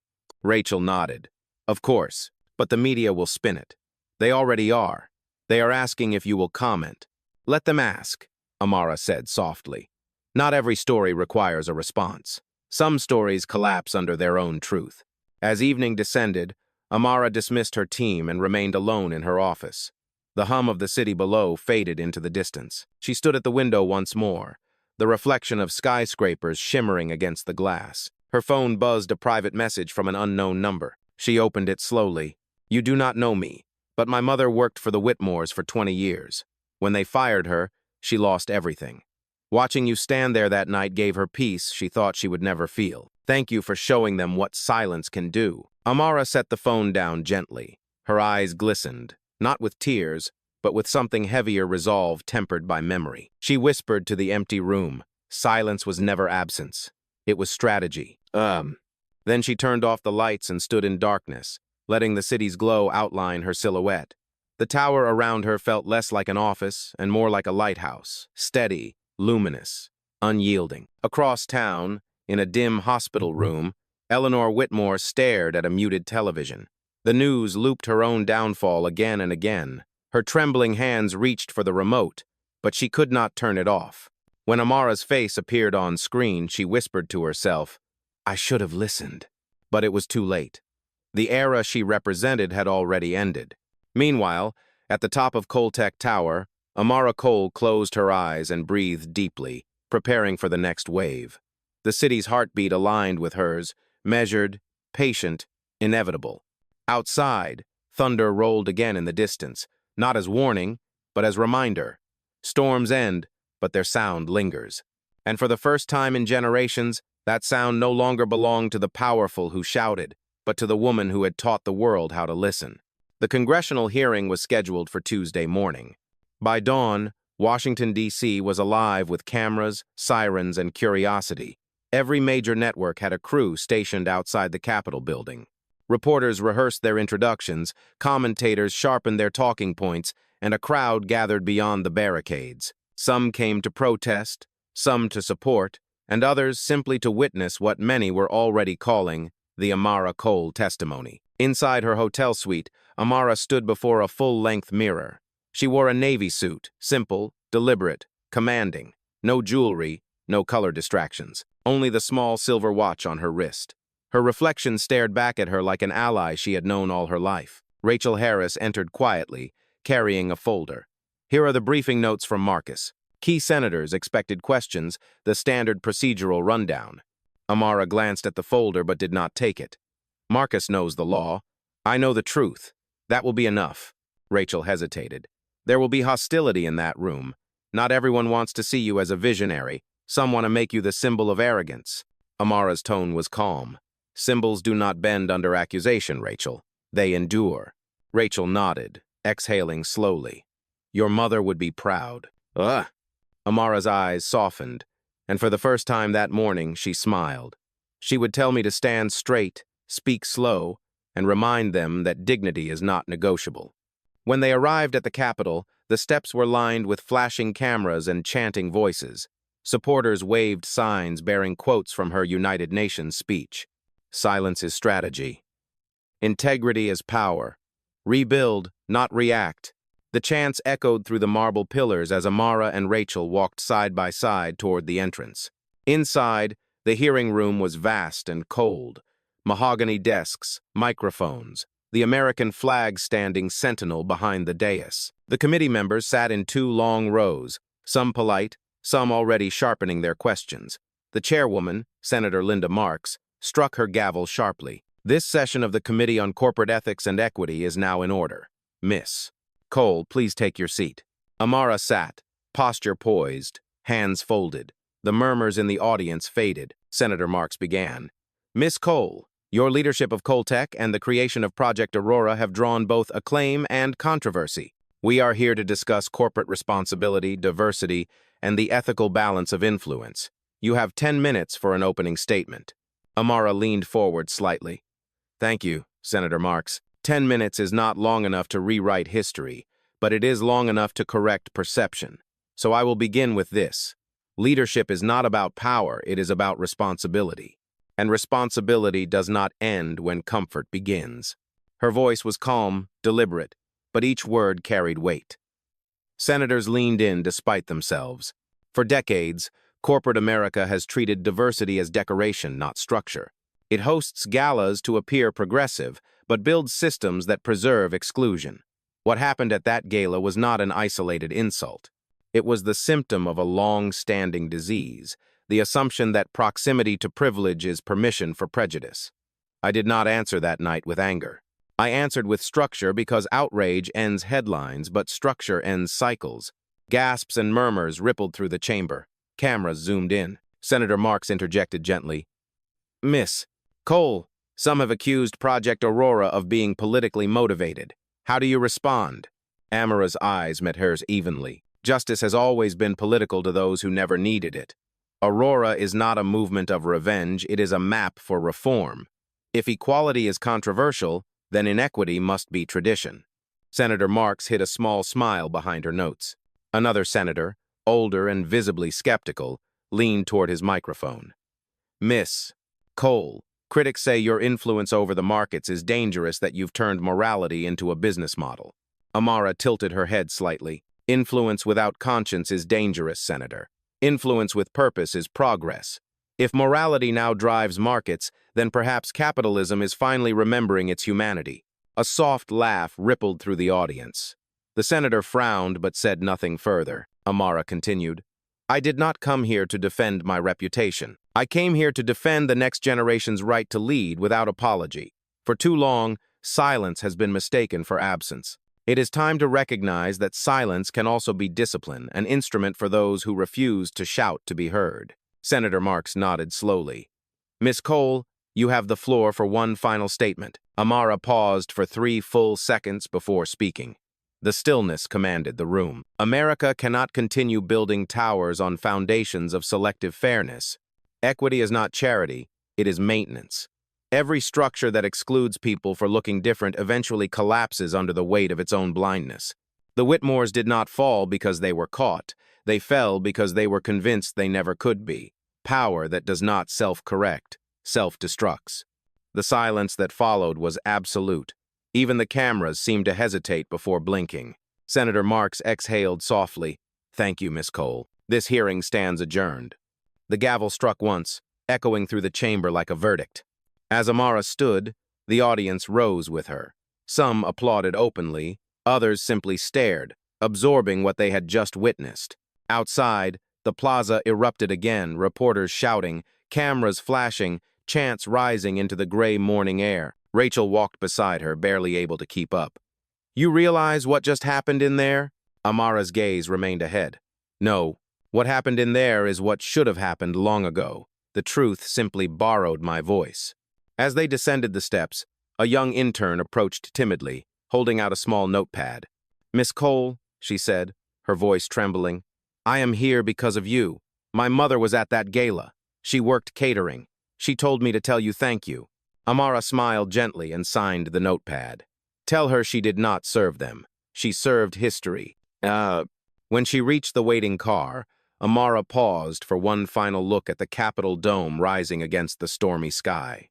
Rachel nodded. Of course, but the media will spin it. They already are. They are asking if you will comment. Let them ask, Amara said softly. Not every story requires a response. Some stories collapse under their own truth. As evening descended, Amara dismissed her team and remained alone in her office. The hum of the city below faded into the distance. She stood at the window once more, the reflection of skyscrapers shimmering against the glass. Her phone buzzed a private message from an unknown number. She opened it slowly. You do not know me, but my mother worked for the Whitmores for 20 years. When they fired her, she lost everything. Watching you stand there that night gave her peace she thought she would never feel. Thank you for showing them what silence can do. Amara set the phone down gently. Her eyes glistened, not with tears, but with something heavier resolve tempered by memory. She whispered to the empty room. Silence was never absence. It was strategy. Then she turned off the lights and stood in darkness, letting the city's glow outline her silhouette. The tower around her felt less like an office and more like a lighthouse, steady, luminous, unyielding. Across town, in a dim hospital room, Eleanor Whitmore stared at a muted television. The news looped her own downfall again and again. Her trembling hands reached for the remote, but she could not turn it off. When Amara's face appeared on screen, she whispered to herself, I should have listened. But it was too late. The era she represented had already ended. Meanwhile, at the top of Coltech Tower, Amara Cole closed her eyes and breathed deeply, preparing for the next wave. The city's heartbeat aligned with hers, measured, patient, inevitable. Outside, thunder rolled again in the distance, not as warning, but as reminder. Storms end, but their sound lingers. And for the first time in generations, that sound no longer belonged to the powerful who shouted, but to the woman who had taught the world how to listen. The congressional hearing was scheduled for Tuesday morning. By dawn, Washington, D.C. was alive with cameras, sirens, and curiosity. Every major network had a crew stationed outside the Capitol building. Reporters rehearsed their introductions, commentators sharpened their talking points, and a crowd gathered beyond the barricades. Some came to protest, some to support, and others simply to witness what many were already calling the Amara Cole testimony. Inside her hotel suite, Amara stood before a full-length mirror. She wore a navy suit, simple, deliberate, commanding. No jewelry, no color distractions, only the small silver watch on her wrist. Her reflection stared back at her like an ally she had known all her life. Rachel Harris entered quietly, carrying a folder. Here are the briefing notes from Marcus. Key senators expected questions, the standard procedural rundown. Amara glanced at the folder but did not take it. Marcus knows the law. I know the truth. That will be enough. Rachel hesitated. There will be hostility in that room. Not everyone wants to see you as a visionary. Some want to make you the symbol of arrogance. Amara's tone was calm. Symbols do not bend under accusation, Rachel. They endure. Rachel nodded, exhaling slowly. Your mother would be proud. Ugh. Amara's eyes softened, and for the first time that morning, she smiled. She would tell me to stand straight, speak slow, and remind them that dignity is not negotiable. When they arrived at the Capitol, the steps were lined with flashing cameras and chanting voices. Supporters waved signs bearing quotes from her United Nations speech. Silence is strategy. Integrity is power. Rebuild, not react. The chants echoed through the marble pillars as Amara and Rachel walked side by side toward the entrance. Inside, the hearing room was vast and cold. Mahogany desks, microphones, the American flag standing sentinel behind the dais. The committee members sat in two long rows, some polite, some already sharpening their questions. The chairwoman, Senator Linda Marks, struck her gavel sharply. This session of the Committee on Corporate Ethics and Equity is now in order. Miss Cole, please take your seat. Amara sat, posture poised, hands folded. The murmurs in the audience faded. Senator Marks began. Miss Cole, your leadership of Coltech and the creation of Project Aurora have drawn both acclaim and controversy. We are here to discuss corporate responsibility, diversity, and the ethical balance of influence. You have 10 minutes for an opening statement. Amara leaned forward slightly. Thank you, Senator Marks. 10 minutes is not long enough to rewrite history, but it is long enough to correct perception. So I will begin with this. Leadership is not about power, it is about responsibility. And responsibility does not end when comfort begins. Her voice was calm, deliberate, but each word carried weight. Senators leaned in despite themselves. For decades, corporate America has treated diversity as decoration, not structure. It hosts galas to appear progressive, but builds systems that preserve exclusion. What happened at that gala was not an isolated insult. It was the symptom of a long-standing disease, the assumption that proximity to privilege is permission for prejudice. I did not answer that night with anger. I answered with structure because outrage ends headlines, but structure ends cycles. Gasps and murmurs rippled through the chamber. Cameras zoomed in. Senator Marks interjected gently. Miss Cole, some have accused Project Aurora of being politically motivated. How do you respond? Amara's eyes met hers evenly. Justice has always been political to those who never needed it. Aurora is not a movement of revenge, it is a map for reform. If equality is controversial, then inequity must be tradition. Senator Marks hid a small smile behind her notes. Another senator, older and visibly skeptical, leaned toward his microphone. Miss Cole, critics say your influence over the markets is dangerous, that you've turned morality into a business model. Amara tilted her head slightly. Influence without conscience is dangerous, Senator. Influence with purpose is progress. If morality now drives markets, then perhaps capitalism is finally remembering its humanity. A soft laugh rippled through the audience. The senator frowned but said nothing further. Amara continued, I did not come here to defend my reputation. I came here to defend the next generation's right to lead without apology. For too long, silence has been mistaken for absence. It is time to recognize that silence can also be discipline, an instrument for those who refuse to shout to be heard. Senator Marks nodded slowly. Miss Cole, you have the floor for one final statement. Amara paused for 3 full seconds before speaking. The stillness commanded the room. America cannot continue building towers on foundations of selective fairness. Equity is not charity, it is maintenance. Every structure that excludes people for looking different eventually collapses under the weight of its own blindness. The Whitmores did not fall because they were caught. They fell because they were convinced they never could be. Power that does not self-correct, self-destructs. The silence that followed was absolute. Even the cameras seemed to hesitate before blinking. Senator Marks exhaled softly. Thank you, Miss Cole. This hearing stands adjourned. The gavel struck once, echoing through the chamber like a verdict. As Amara stood, the audience rose with her. Some applauded openly, others simply stared, absorbing what they had just witnessed. Outside, the plaza erupted again, reporters shouting, cameras flashing, chants rising into the gray morning air. Rachel walked beside her, barely able to keep up. You realize what just happened in there? Amara's gaze remained ahead. No, what happened in there is what should have happened long ago. The truth simply borrowed my voice. As they descended the steps, a young intern approached timidly, holding out a small notepad. Miss Cole, she said, her voice trembling, I am here because of you. My mother was at that gala. She worked catering. She told me to tell you thank you. Amara smiled gently and signed the notepad. Tell her she did not serve them. She served history. When she reached the waiting car, Amara paused for one final look at the Capitol dome rising against the stormy sky.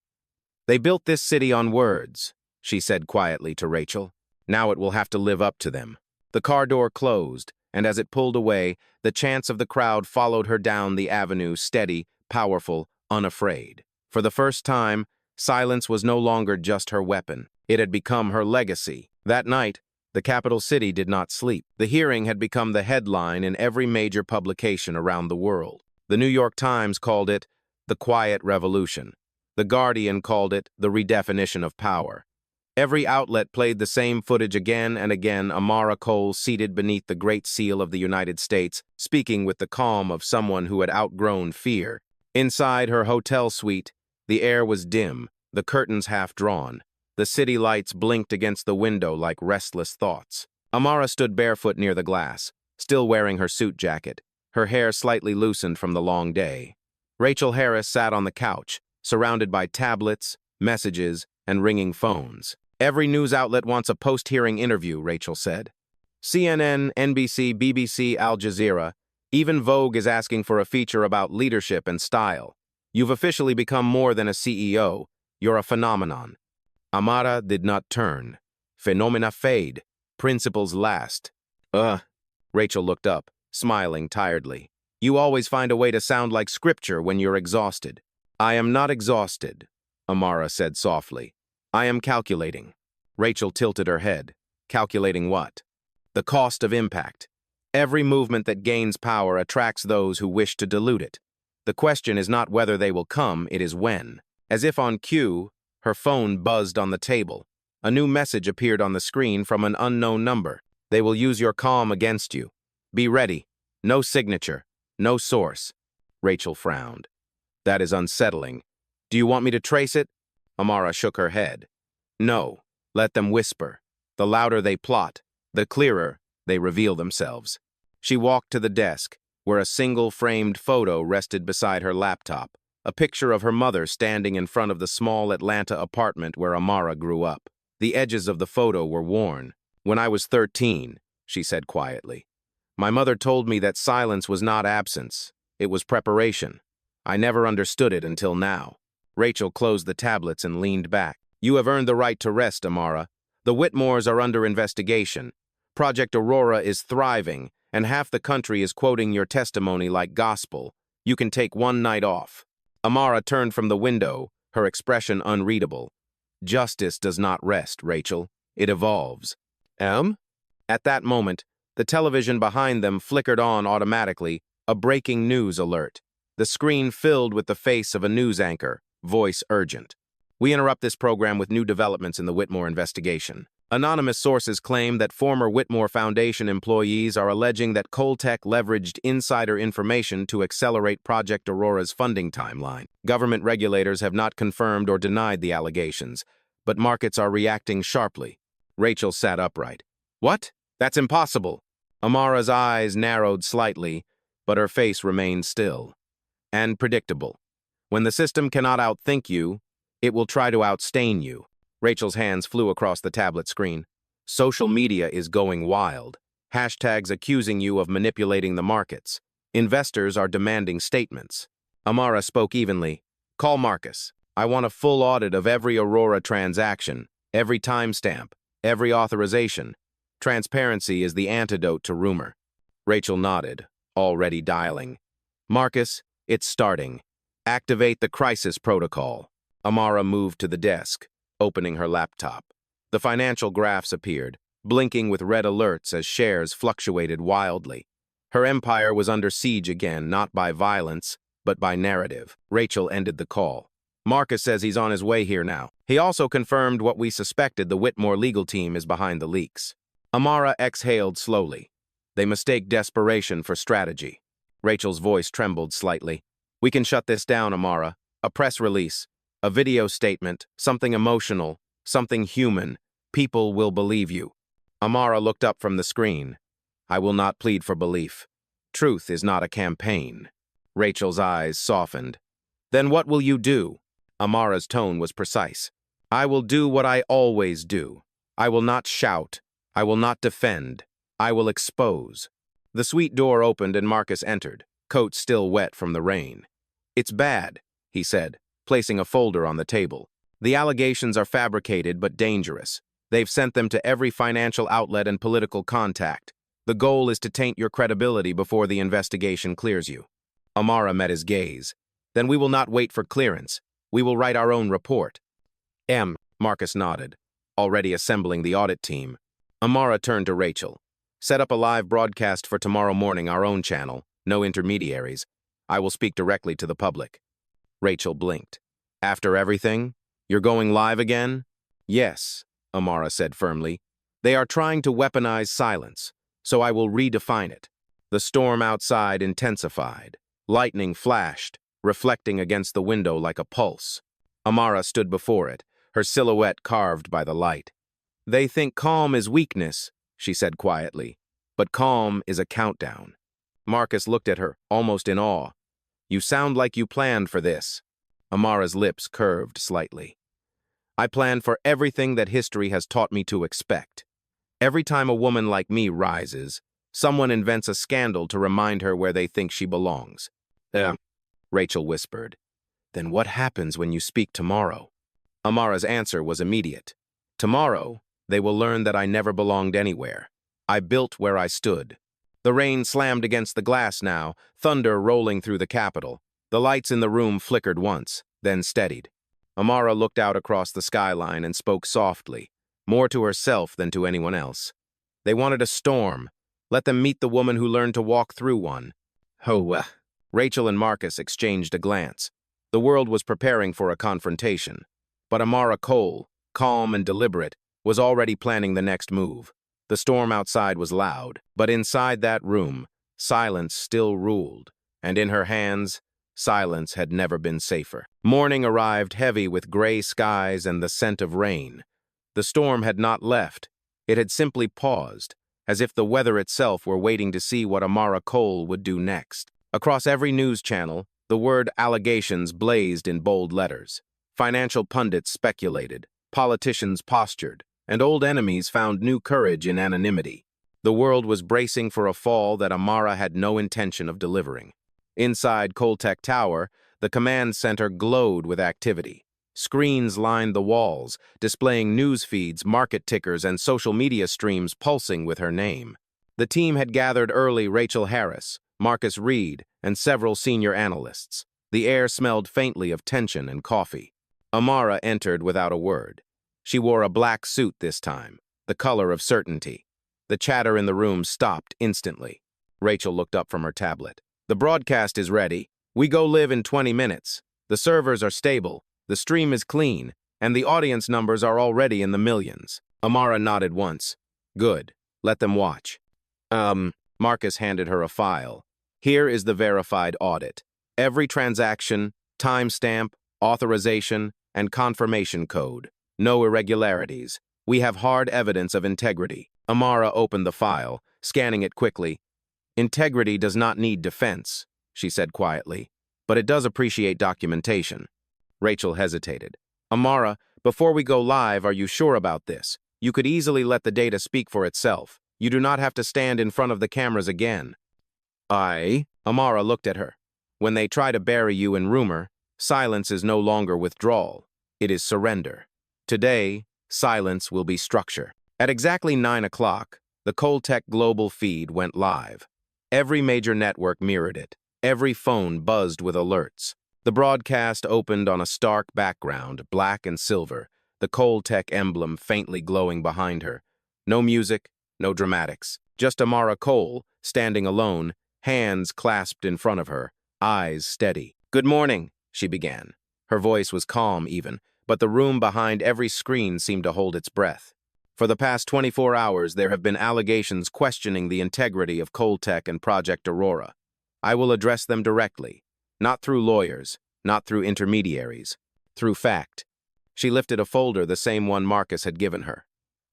They built this city on words, she said quietly to Rachel. Now it will have to live up to them. The car door closed, and as it pulled away, the chants of the crowd followed her down the avenue, steady, powerful, unafraid. For the first time, silence was no longer just her weapon. It had become her legacy. That night, the capital city did not sleep. The hearing had become the headline in every major publication around the world. The New York Times called it the Quiet Revolution. The Guardian called it the redefinition of power. Every outlet played the same footage again and again, Amara Cole seated beneath the Great Seal of the United States, speaking with the calm of someone who had outgrown fear. Inside her hotel suite, the air was dim, the curtains half drawn. The city lights blinked against the window like restless thoughts. Amara stood barefoot near the glass, still wearing her suit jacket, her hair slightly loosened from the long day. Rachel Harris sat on the couch, surrounded by tablets, messages, and ringing phones. Every news outlet wants a post-hearing interview, Rachel said. CNN, NBC, BBC, Al Jazeera. Even Vogue is asking for a feature about leadership and style. You've officially become more than a CEO. You're a phenomenon. Amara did not turn. Phenomena fade. Principles last. Rachel looked up, smiling tiredly. You always find a way to sound like scripture when you're exhausted. I am not exhausted, Amara said softly. I am calculating. Rachel tilted her head. Calculating what? The cost of impact. Every movement that gains power attracts those who wish to dilute it. The question is not whether they will come, it is when. As if on cue, her phone buzzed on the table. A new message appeared on the screen from an unknown number. They will use your calm against you. Be ready. No signature. No source. Rachel frowned. That is unsettling. Do you want me to trace it? Amara shook her head. No. Let them whisper. The louder they plot, the clearer they reveal themselves. She walked to the desk, where a single framed photo rested beside her laptop, a picture of her mother standing in front of the small Atlanta apartment where Amara grew up. The edges of the photo were worn. When I was 13, she said quietly. My mother told me that silence was not absence. It was preparation. I never understood it until now. Rachel closed the tablets and leaned back. You have earned the right to rest, Amara. The Whitmores are under investigation. Project Aurora is thriving, and half the country is quoting your testimony like gospel. You can take one night off. Amara turned from the window, her expression unreadable. Justice does not rest, Rachel. It evolves. At that moment, the television behind them flickered on automatically, a breaking news alert. The screen filled with the face of a news anchor, voice urgent. We interrupt this program with new developments in the Whitmore investigation. Anonymous sources claim that former Whitmore Foundation employees are alleging that Coltech leveraged insider information to accelerate Project Aurora's funding timeline. Government regulators have not confirmed or denied the allegations, but markets are reacting sharply. Rachel sat upright. What? That's impossible. Amara's eyes narrowed slightly, but her face remained still. And predictable. When the system cannot outthink you, it will try to outstain you. Rachel's hands flew across the tablet screen. Social media is going wild. Hashtags accusing you of manipulating the markets. Investors are demanding statements. Amara spoke evenly. Call Marcus. I want a full audit of every Aurora transaction, every timestamp, every authorization. Transparency is the antidote to rumor. Rachel nodded, already dialing. Marcus, it's starting. Activate the crisis protocol. Amara moved to the desk, opening her laptop. The financial graphs appeared, blinking with red alerts as shares fluctuated wildly. Her empire was under siege again, not by violence, but by narrative. Rachel ended the call. Marcus says he's on his way here now. He also confirmed what we suspected: the Whitmore legal team is behind the leaks. Amara exhaled slowly. They mistake desperation for strategy. Rachel's voice trembled slightly. We can shut this down, Amara. A press release. A video statement, something emotional, something human. People will believe you. Amara looked up from the screen. I will not plead for belief. Truth is not a campaign. Rachel's eyes softened. Then what will you do? Amara's tone was precise. I will do what I always do. I will not shout. I will not defend. I will expose. The suite door opened and Marcus entered, coat still wet from the rain. It's bad, he said, placing a folder on the table. The allegations are fabricated but dangerous. They've sent them to every financial outlet and political contact. The goal is to taint your credibility before the investigation clears you. Amara met his gaze. Then we will not wait for clearance. We will write our own report. Marcus nodded, already assembling the audit team. Amara turned to Rachel. Set up a live broadcast for tomorrow morning, our own channel, no intermediaries. I will speak directly to the public. Rachel blinked. After everything? You're going live again? Yes. Amara said firmly. They are trying to weaponize silence, so I will redefine it. The storm outside intensified. Lightning flashed, reflecting against the window like a pulse. Amara stood before it, her silhouette carved by the light. They think calm is weakness, she said quietly, but calm is a countdown. Marcus looked at her, almost in awe. You sound like you planned for this. Amara's lips curved slightly. I planned for everything that history has taught me to expect. Every time a woman like me rises, someone invents a scandal to remind her where they think she belongs. Rachel whispered. Then what happens when you speak tomorrow? Amara's answer was immediate. Tomorrow, they will learn that I never belonged anywhere. I built where I stood. The rain slammed against the glass now, thunder rolling through the Capitol. The lights in the room flickered once, then steadied. Amara looked out across the skyline and spoke softly, more to herself than to anyone else. They wanted a storm. Let them meet the woman who learned to walk through one. Rachel and Marcus exchanged a glance. The world was preparing for a confrontation. But Amara Cole, calm and deliberate, was already planning the next move. The storm outside was loud, but inside that room, silence still ruled, and in her hands, silence had never been safer. Morning arrived heavy with gray skies and the scent of rain. The storm had not left. It had simply paused, as if the weather itself were waiting to see what Amara Cole would do next. Across every news channel, the word allegations blazed in bold letters. Financial pundits speculated, politicians postured, and old enemies found new courage in anonymity. The world was bracing for a fall that Amara had no intention of delivering. Inside Coltech Tower, the command center glowed with activity. Screens lined the walls, displaying news feeds, market tickers, and social media streams pulsing with her name. The team had gathered early Rachel Harris, Marcus Reed, and several senior analysts. The air smelled faintly of tension and coffee. Amara entered without a word. She wore a black suit this time, the color of certainty. The chatter in the room stopped instantly. Rachel looked up from her tablet. The broadcast is ready. We go live in 20 minutes. The servers are stable, the stream is clean, and the audience numbers are already in the millions. Amara nodded once. Good. Let them watch. Marcus handed her a file. Here is the verified audit. Every transaction, timestamp, authorization, and confirmation code. No irregularities. We have hard evidence of integrity. Amara opened the file, scanning it quickly. Integrity does not need defense, she said quietly, but it does appreciate documentation. Rachel hesitated. Amara, before we go live, are you sure about this? You could easily let the data speak for itself. You do not have to stand in front of the cameras again. Amara looked at her. When they try to bury you in rumor, silence is no longer withdrawal. It is surrender. Today, silence will be structure. At exactly 9 o'clock, the Coltech global feed went live. Every major network mirrored it. Every phone buzzed with alerts. The broadcast opened on a stark background, black and silver, the Coltech emblem faintly glowing behind her. No music, no dramatics. Just Amara Cole, standing alone, hands clasped in front of her, eyes steady. Good morning, she began. Her voice was calm even, but the room behind every screen seemed to hold its breath. For the past 24 hours, there have been allegations questioning the integrity of Coltech and Project Aurora. I will address them directly, not through lawyers, not through intermediaries, through fact. She lifted a folder, the same one Marcus had given her.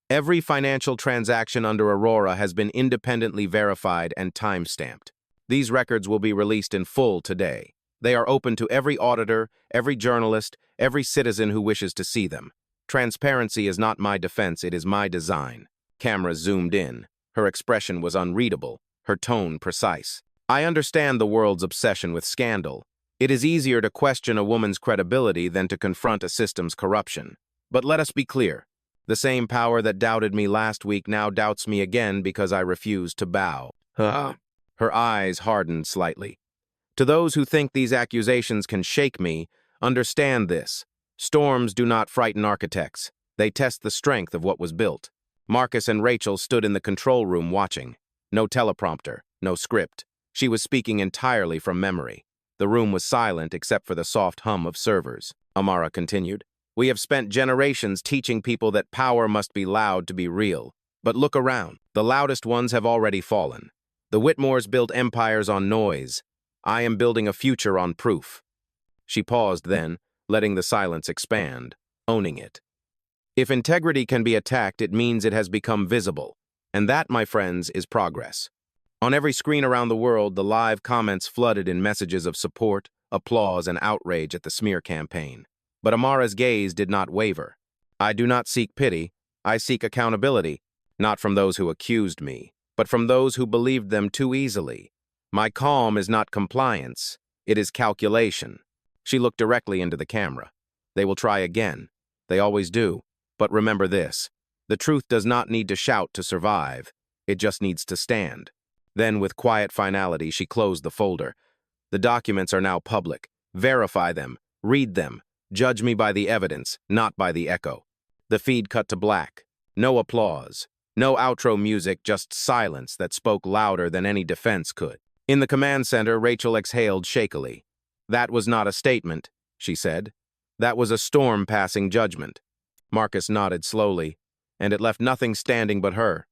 Every financial transaction under Aurora has been independently verified and time-stamped. These records will be released in full today. They are open to every auditor, every journalist, every citizen who wishes to see them. Transparency is not my defense, it is my design. Cameras zoomed in. Her expression was unreadable, her tone precise. I understand the world's obsession with scandal. It is easier to question a woman's credibility than to confront a system's corruption. But let us be clear. The same power that doubted me last week now doubts me again because I refused to bow. Her eyes hardened slightly. To those who think these accusations can shake me, understand this. Storms do not frighten architects. They test the strength of what was built. Marcus and Rachel stood in the control room watching. No teleprompter, no script. She was speaking entirely from memory. The room was silent except for the soft hum of servers. Amara continued. We have spent generations teaching people that power must be loud to be real. But look around. The loudest ones have already fallen. The Whitmores built empires on noise. I am building a future on proof. She paused then, letting the silence expand, owning it. If integrity can be attacked, it means it has become visible. And that, my friends, is progress. On every screen around the world, the live comments flooded in messages of support, applause, and outrage at the smear campaign. But Amara's gaze did not waver. I do not seek pity. I seek accountability, not from those who accused me, but from those who believed them too easily. My calm is not compliance. It is calculation. She looked directly into the camera. They will try again. They always do. But remember this. The truth does not need to shout to survive. It just needs to stand. Then, with quiet finality, she closed the folder. The documents are now public. Verify them. Read them. Judge me by the evidence, not by the echo. The feed cut to black. No applause. No outro music, just silence that spoke louder than any defense could. In the command center, Rachel exhaled shakily. That was not a statement, she said. That was a storm passing judgment. Marcus nodded slowly, and it left nothing standing but her.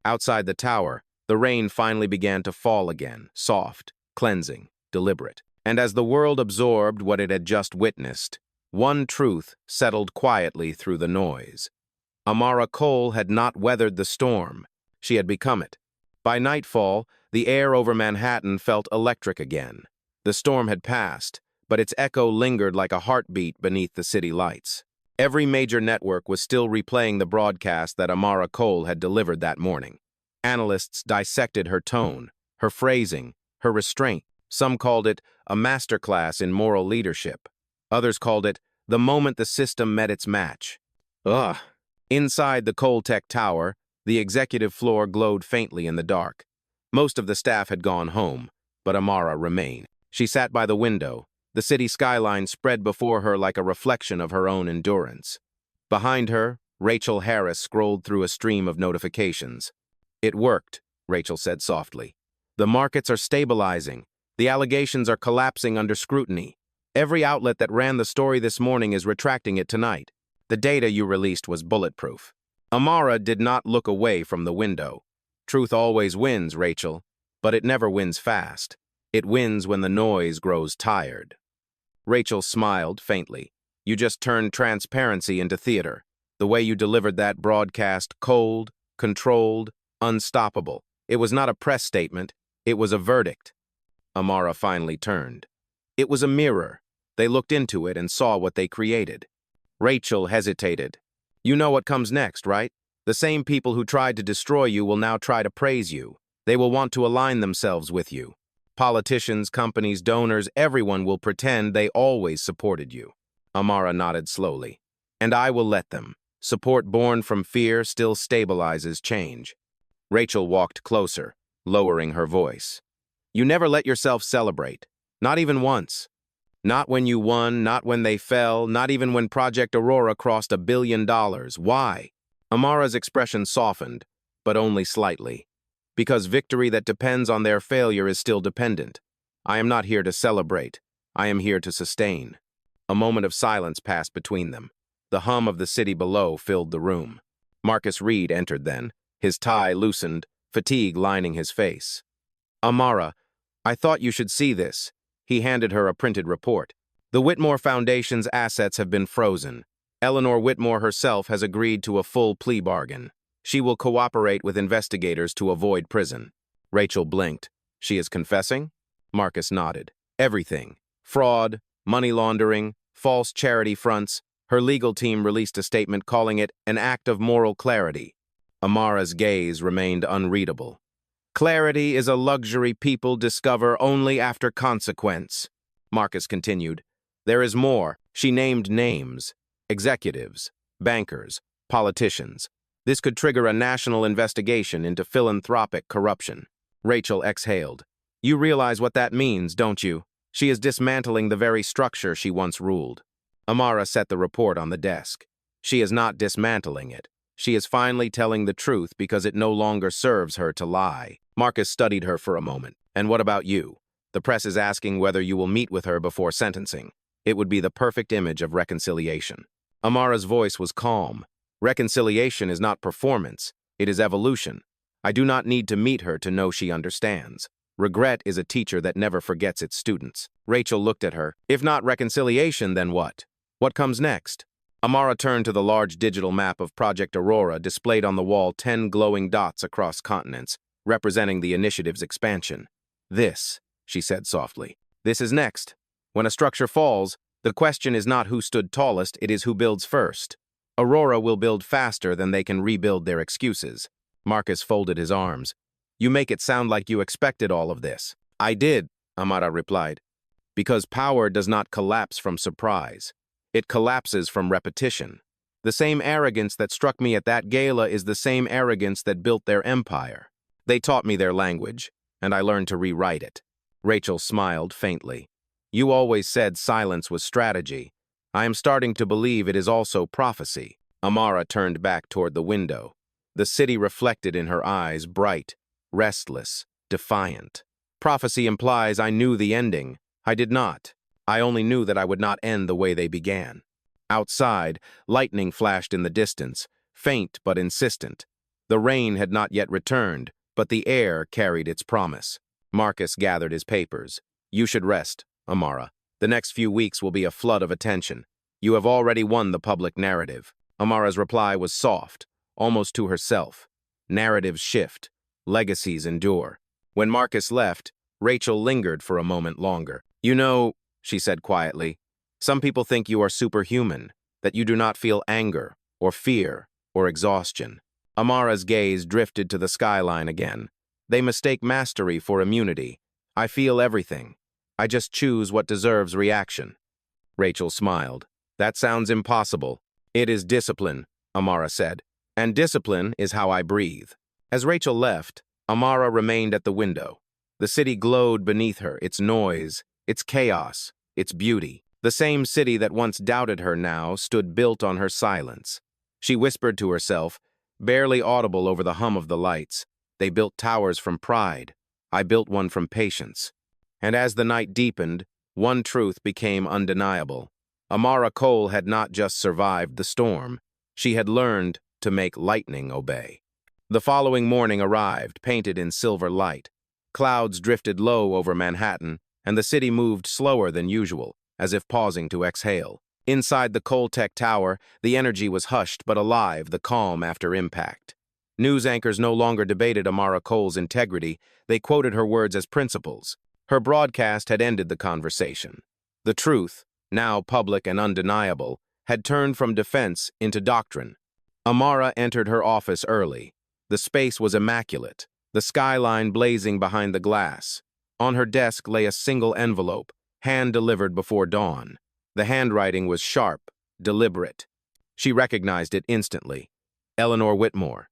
Outside the tower, the rain finally began to fall again, soft, cleansing, deliberate. And as the world absorbed what it had just witnessed, one truth settled quietly through the noise. Amara Cole had not weathered the storm. She had become it. By nightfall, the air over Manhattan felt electric again. The storm had passed, but its echo lingered like a heartbeat beneath the city lights. Every major network was still replaying the broadcast that Amara Cole had delivered that morning. Analysts dissected her tone, her phrasing, her restraint. Some called it a masterclass in moral leadership. Others called it the moment the system met its match. Ugh. Inside the Coltech Tower, the executive floor glowed faintly in the dark. Most of the staff had gone home, but Amara remained. She sat by the window. The city skyline spread before her like a reflection of her own endurance. Behind her, Rachel Harris scrolled through a stream of notifications. It worked, Rachel said softly. The markets are stabilizing. The allegations are collapsing under scrutiny. Every outlet that ran the story this morning is retracting it tonight. The data you released was bulletproof. Amara did not look away from the window. Truth always wins, Rachel, but it never wins fast. It wins when the noise grows tired. Rachel smiled faintly. You just turned transparency into theater. The way you delivered that broadcast, cold, controlled, unstoppable. It was not a press statement. It was a verdict. Amara finally turned. It was a mirror. They looked into it and saw what they created. Rachel hesitated. You know what comes next, right? The same people who tried to destroy you will now try to praise you. They will want to align themselves with you. Politicians, companies, donors, everyone will pretend they always supported you. Amara nodded slowly. And I will let them. Support born from fear still stabilizes change. Rachel walked closer, lowering her voice. You never let yourself celebrate. Not even once. Not when you won, not when they fell, not even when Project Aurora crossed $1 billion. Why? Amara's expression softened, but only slightly. Because victory that depends on their failure is still dependent. I am not here to celebrate. I am here to sustain. A moment of silence passed between them. The hum of the city below filled the room. Marcus Reed entered then, his tie loosened, fatigue lining his face. Amara, I thought you should see this. He handed her a printed report. The Whitmore Foundation's assets have been frozen. Eleanor Whitmore herself has agreed to a full plea bargain. She will cooperate with investigators to avoid prison. Rachel blinked. She is confessing? Marcus nodded. Everything. Fraud, money laundering, false charity fronts. Her legal team released a statement calling it an act of moral clarity. Amara's gaze remained unreadable. Clarity is a luxury people discover only after consequence. Marcus continued. There is more. She named names. Executives, bankers, politicians. This could trigger a national investigation into philanthropic corruption. Rachel exhaled. You realize what that means, don't you? She is dismantling the very structure she once ruled. Amara set the report on the desk. She is not dismantling it. She is finally telling the truth because it no longer serves her to lie. Marcus studied her for a moment. And what about you? The press is asking whether you will meet with her before sentencing. It would be the perfect image of reconciliation. Amara's voice was calm. Reconciliation is not performance, it is evolution. I do not need to meet her to know she understands. Regret is a teacher that never forgets its students. Rachel looked at her. If not reconciliation, then what? What comes next? Amara turned to the large digital map of Project Aurora displayed on the wall, 10 glowing dots across continents, representing the initiative's expansion. This, she said softly, this is next. When a structure falls, the question is not who stood tallest, it is who builds first. Aurora will build faster than they can rebuild their excuses. Marcus folded his arms. You make it sound like you expected all of this. I did, Amara replied. Because power does not collapse from surprise. It collapses from repetition. The same arrogance that struck me at that gala is the same arrogance that built their empire. They taught me their language, and I learned to rewrite it. Rachel smiled faintly. You always said silence was strategy. I am starting to believe it is also prophecy. Amara turned back toward the window. The city reflected in her eyes, bright, restless, defiant. Prophecy implies I knew the ending. I did not. I only knew that I would not end the way they began. Outside, lightning flashed in the distance, faint but insistent. The rain had not yet returned, but the air carried its promise. Marcus gathered his papers. You should rest, Amara. The next few weeks will be a flood of attention. You have already won the public narrative. Amara's reply was soft, almost to herself. Narratives shift. Legacies endure. When Marcus left, Rachel lingered for a moment longer. You know, she said quietly, some people think you are superhuman, that you do not feel anger, or fear, or exhaustion. Amara's gaze drifted to the skyline again. They mistake mastery for immunity. I feel everything. I just choose what deserves reaction. Rachel smiled. That sounds impossible. It is discipline, Amara said. And discipline is how I breathe. As Rachel left, Amara remained at the window. The city glowed beneath her, its noise, its chaos, its beauty. The same city that once doubted her now stood built on her silence. She whispered to herself, barely audible over the hum of the lights. They built towers from pride. I built one from patience. And as the night deepened, one truth became undeniable. Amara Cole had not just survived the storm. She had learned to make lightning obey. The following morning arrived, painted in silver light. Clouds drifted low over Manhattan, and the city moved slower than usual, as if pausing to exhale. Inside the Coltech Tower, the energy was hushed but alive, the calm after impact. News anchors no longer debated Amara Cole's integrity, they quoted her words as principles. Her broadcast had ended the conversation. The truth, now public and undeniable, had turned from defense into doctrine. Amara entered her office early. The space was immaculate, the skyline blazing behind the glass. On her desk lay a single envelope, hand-delivered before dawn. The handwriting was sharp, deliberate. She recognized it instantly. Eleanor Whitmore.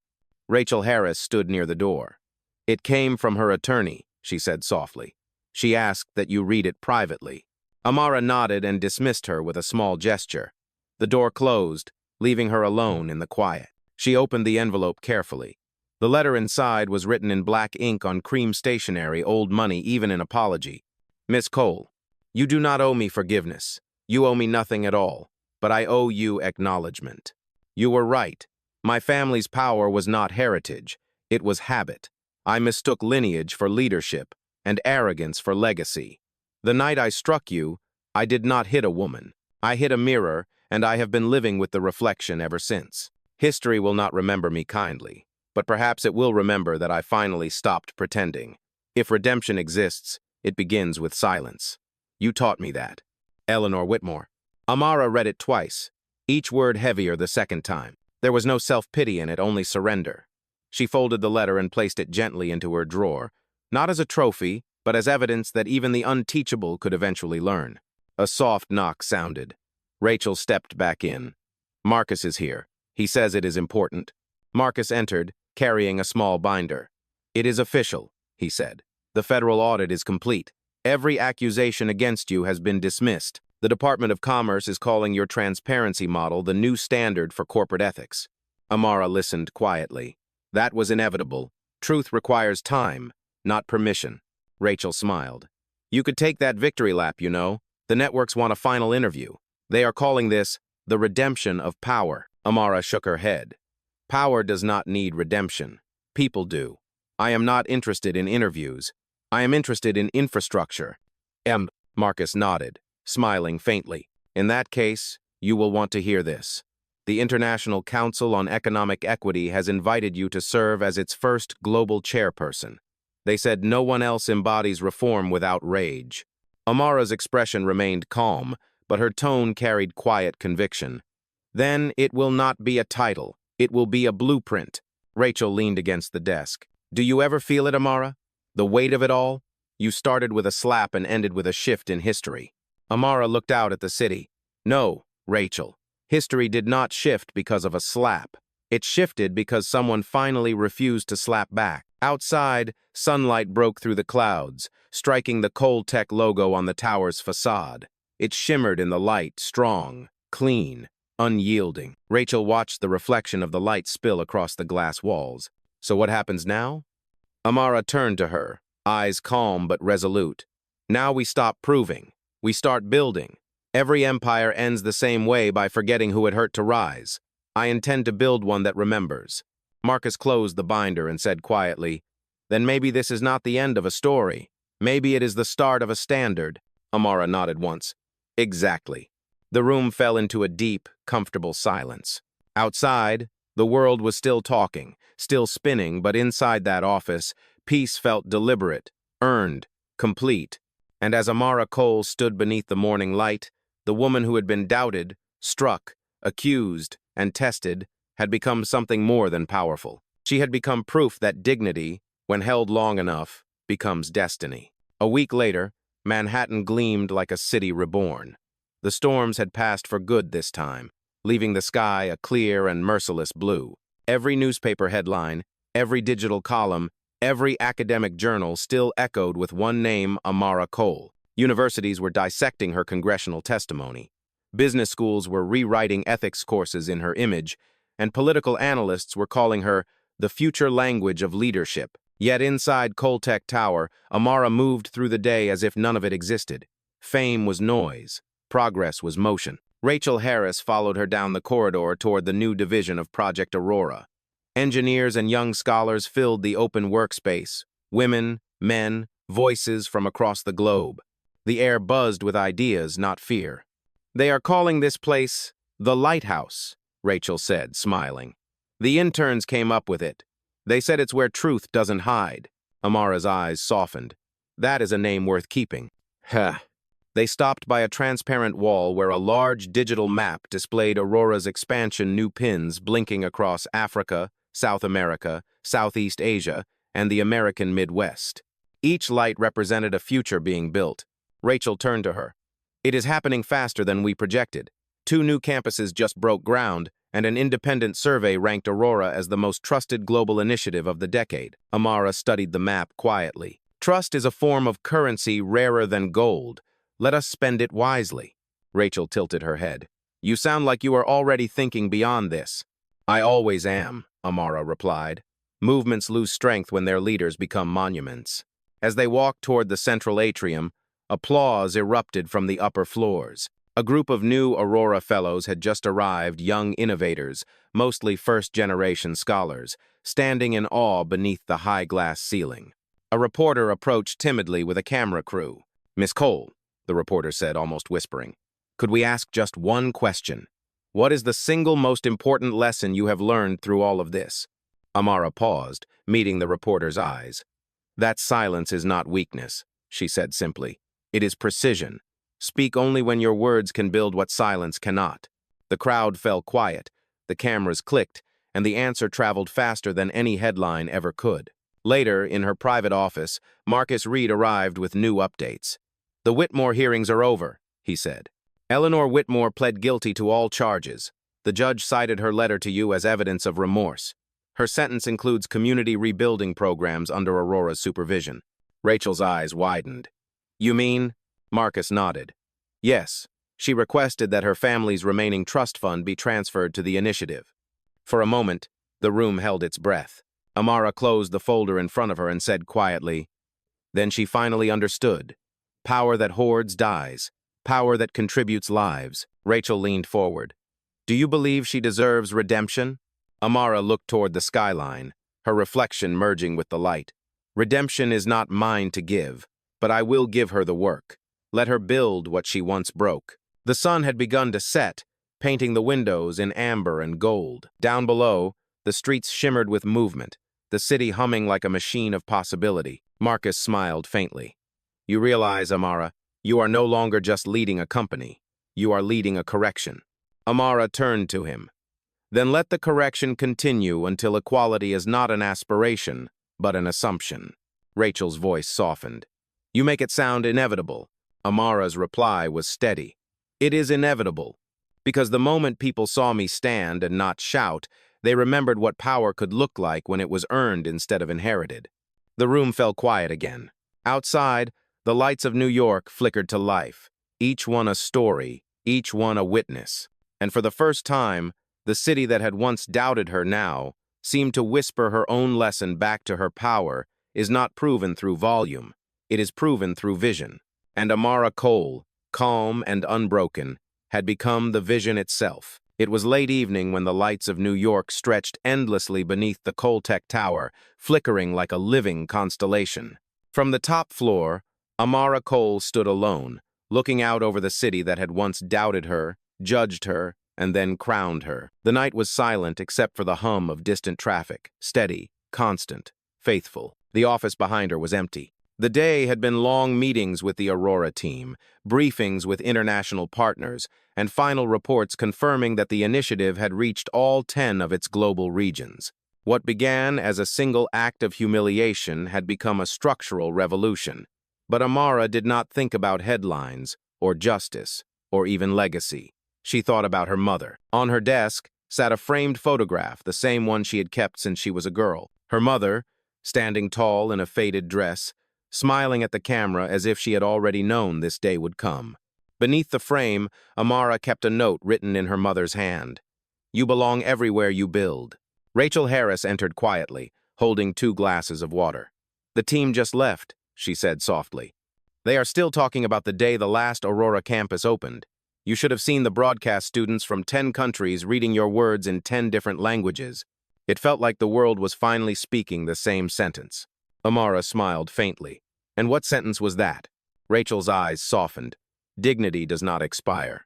Rachel Harris stood near the door. It came from her attorney, she said softly. She asked that you read it privately. Amara nodded and dismissed her with a small gesture. The door closed, leaving her alone in the quiet. She opened the envelope carefully. The letter inside was written in black ink on cream stationery, old money, even an apology. Miss Cole, you do not owe me forgiveness. You owe me nothing at all, but I owe you acknowledgement. You were right. My family's power was not heritage. It was habit. I mistook lineage for leadership and arrogance for legacy. The night I struck you, I did not hit a woman. I hit a mirror, and I have been living with the reflection ever since. History will not remember me kindly, but perhaps it will remember that I finally stopped pretending. If redemption exists, it begins with silence. You taught me that. Eleanor Whitmore. Amara read it twice, each word heavier the second time. There was no self-pity in it, only surrender. She folded the letter and placed it gently into her drawer, not as a trophy, but as evidence that even the unteachable could eventually learn. A soft knock sounded. Rachel stepped back in. Marcus is here. He says it is important. Marcus entered, carrying a small binder. It is official, he said. The federal audit is complete. Every accusation against you has been dismissed. The Department of Commerce is calling your transparency model the new standard for corporate ethics. Amara listened quietly. That was inevitable. Truth requires time, not permission. Rachel smiled. You could take that victory lap, you know. The networks want a final interview. They are calling this The redemption of power. Amara shook her head. Power does not need redemption. People do. I am not interested in interviews. I am interested in infrastructure. Marcus nodded, smiling faintly. In that case, you will want to hear this. The International Council on Economic Equity has invited you to serve as its first global chairperson. They said no one else embodies reform without rage. Amara's expression remained calm, but her tone carried quiet conviction. Then it will not be a title. It will be a blueprint. Rachel leaned against the desk. Do you ever feel it, Amara? The weight of it all? You started with a slap and ended with a shift in history. Amara looked out at the city. No, Rachel. History did not shift because of a slap. It shifted because someone finally refused to slap back. Outside, sunlight broke through the clouds, striking the Cole Tech logo on the tower's facade. It shimmered in the light, strong, clean, unyielding. Rachel watched the reflection of the light spill across the glass walls. So what happens now? Amara turned to her, eyes calm but resolute. Now we stop proving. We start building. Every empire ends the same way by forgetting who it hurt to rise. I intend to build one that remembers. Marcus closed the binder and said quietly, Then maybe this is not the end of a story. Maybe it is the start of a standard. Amara nodded once. Exactly. The room fell into a deep, comfortable silence. Outside, the world was still talking, still spinning, but inside that office, peace felt deliberate, earned, complete. And as Amara Cole stood beneath the morning light, the woman who had been doubted, struck, accused, and tested had become something more than powerful. She had become proof that dignity, when held long enough, becomes destiny. A week later, Manhattan gleamed like a city reborn. The storms had passed for good this time, leaving the sky a clear and merciless blue. Every newspaper headline, every digital column, every academic journal still echoed with one name, Amara Cole. Universities were dissecting her congressional testimony. Business schools were rewriting ethics courses in her image, and political analysts were calling her the future language of leadership. Yet inside Cole Tech Tower, Amara moved through the day as if none of it existed. Fame was noise. Progress was motion. Rachel Harris followed her down the corridor toward the new division of Project Aurora. Engineers and young scholars filled the open workspace. Women, men, voices from across the globe. The air buzzed with ideas, not fear. They are calling this place the Lighthouse, Rachel said, smiling. The interns came up with it. They said it's where truth doesn't hide. Amara's eyes softened. That is a name worth keeping. Huh. They stopped by a transparent wall where a large digital map displayed Aurora's expansion new pins blinking across Africa, South America, Southeast Asia, and the American Midwest. Each light represented a future being built. Rachel turned to her. It is happening faster than we projected. 2 new campuses just broke ground, and an independent survey ranked Aurora as the most trusted global initiative of the decade. Amara studied the map quietly. Trust is a form of currency rarer than gold. Let us spend it wisely. Rachel tilted her head. You sound like you are already thinking beyond this. I always am, Amara replied. Movements lose strength when their leaders become monuments. As they walked toward the central atrium, applause erupted from the upper floors. A group of new Aurora Fellows had just arrived, young innovators, mostly first-generation scholars, standing in awe beneath the high glass ceiling. A reporter approached timidly with a camera crew. Miss Cole, the reporter said, almost whispering, could we ask just one question? What is the single most important lesson you have learned through all of this? Amara paused, meeting the reporter's eyes. That silence is not weakness, she said simply. It is precision. Speak only when your words can build what silence cannot. The crowd fell quiet, the cameras clicked, and the answer traveled faster than any headline ever could. Later, in her private office, Marcus Reed arrived with new updates. The Whitmore hearings are over, he said. Eleanor Whitmore pled guilty to all charges. The judge cited her letter to you as evidence of remorse. Her sentence includes community rebuilding programs under Aurora's supervision. Rachel's eyes widened. You mean? Marcus nodded. Yes, she requested that her family's remaining trust fund be transferred to the initiative. For a moment, the room held its breath. Amara closed the folder in front of her and said quietly, Then she finally understood. Power that hoards dies. Power that contributes lives. Rachel leaned forward. Do you believe she deserves redemption? Amara looked toward the skyline, her reflection merging with the light. Redemption is not mine to give, but I will give her the work. Let her build what she once broke. The sun had begun to set, painting the windows in amber and gold. Down below, the streets shimmered with movement, the city humming like a machine of possibility. Marcus smiled faintly. You realize, Amara, you are no longer just leading a company. You are leading a correction. Amara turned to him. Then let the correction continue until equality is not an aspiration, but an assumption. Rachel's voice softened. You make it sound inevitable. Amara's reply was steady. It is inevitable, because the moment people saw me stand and not shout, they remembered what power could look like when it was earned instead of inherited. The room fell quiet again. Outside, the lights of New York flickered to life, each one a story, each one a witness. And for the first time, the city that had once doubted her now seemed to whisper her own lesson back to her. Power is not proven through volume, it is proven through vision. And Amara Cole, calm and unbroken, had become the vision itself. It was late evening when the lights of New York stretched endlessly beneath the Coltech Tower, flickering like a living constellation. From the top floor, Amara Cole stood alone, looking out over the city that had once doubted her, judged her, and then crowned her. The night was silent except for the hum of distant traffic, steady, constant, faithful. The office behind her was empty. The day had been long meetings with the Aurora team, briefings with international partners, and final reports confirming that the initiative had reached all 10 of its global regions. What began as a single act of humiliation had become a structural revolution. But Amara did not think about headlines, or justice, or even legacy. She thought about her mother. On her desk sat a framed photograph, the same one she had kept since she was a girl. Her mother, standing tall in a faded dress, smiling at the camera as if she had already known this day would come. Beneath the frame, Amara kept a note written in her mother's hand. You belong everywhere you build. Rachel Harris entered quietly, holding 2 glasses of water. The team just left, she said softly. They are still talking about the day the last Aurora campus opened. You should have seen the broadcast students from 10 countries reading your words in 10 different languages. It felt like the world was finally speaking the same sentence. Amara smiled faintly. And what sentence was that? Rachel's eyes softened. Dignity does not expire.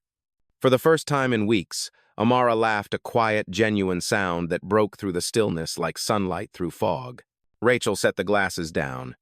For the first time in weeks, Amara laughed, a quiet, genuine sound that broke through the stillness like sunlight through fog. Rachel set the glasses down.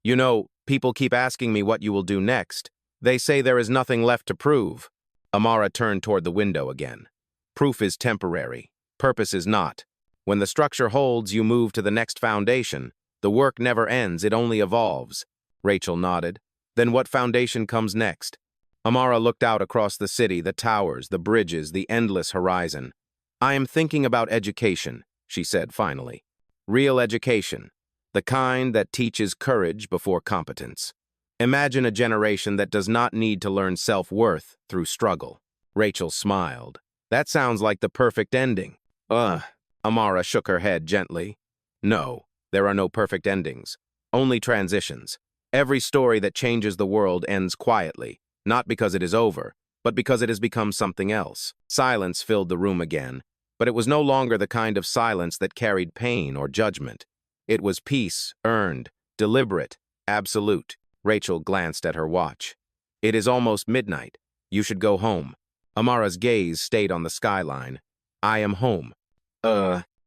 You know, people keep asking me what you will do next. They say there is nothing left to prove. Amara turned toward the window again. Proof is temporary. Purpose is not. When the structure holds, you move to the next foundation. The work never ends, it only evolves. Rachel nodded. Then what foundation comes next? Amara looked out across the city, the towers, the bridges, the endless horizon. I am thinking about education, she said finally. Real education. The kind that teaches courage before competence. Imagine a generation that does not need to learn self-worth through struggle. Rachel smiled. That sounds like the perfect ending. Amara shook her head gently. No, there are no perfect endings. Only transitions. Every story that changes the world ends quietly, not because it is over, but because it has become something else. Silence filled the room again, but it was no longer the kind of silence that carried pain or judgment. It was peace, earned, deliberate, absolute. Rachel glanced at her watch. It is almost midnight. You should go home. Amara's gaze stayed on the skyline. I am home.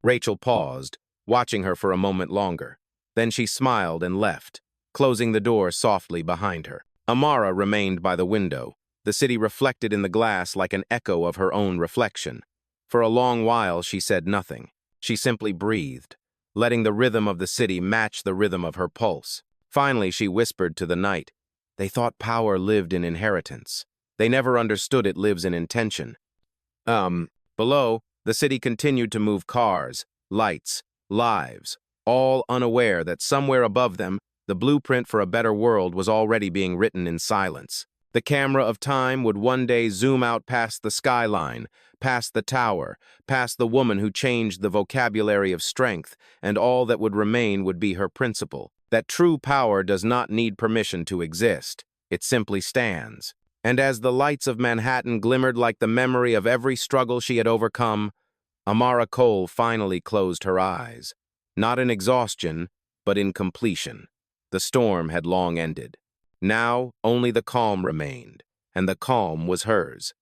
Rachel paused, watching her for a moment longer. Then she smiled and left, closing the door softly behind her. Amara remained by the window, the city reflected in the glass like an echo of her own reflection. For a long while she said nothing. She simply breathed, letting the rhythm of the city match the rhythm of her pulse. Finally, she whispered to the night. They thought power lived in inheritance. They never understood it lives in intention. Below, the city continued to move cars, lights, lives, all unaware that somewhere above them, the blueprint for a better world was already being written in silence. The camera of time would one day zoom out past the skyline, past the tower, past the woman who changed the vocabulary of strength, and all that would remain would be her principle. That true power does not need permission to exist. It simply stands. And as the lights of Manhattan glimmered like the memory of every struggle she had overcome, Amara Cole finally closed her eyes, not in exhaustion, but in completion. The storm had long ended. Now only the calm remained, and the calm was hers.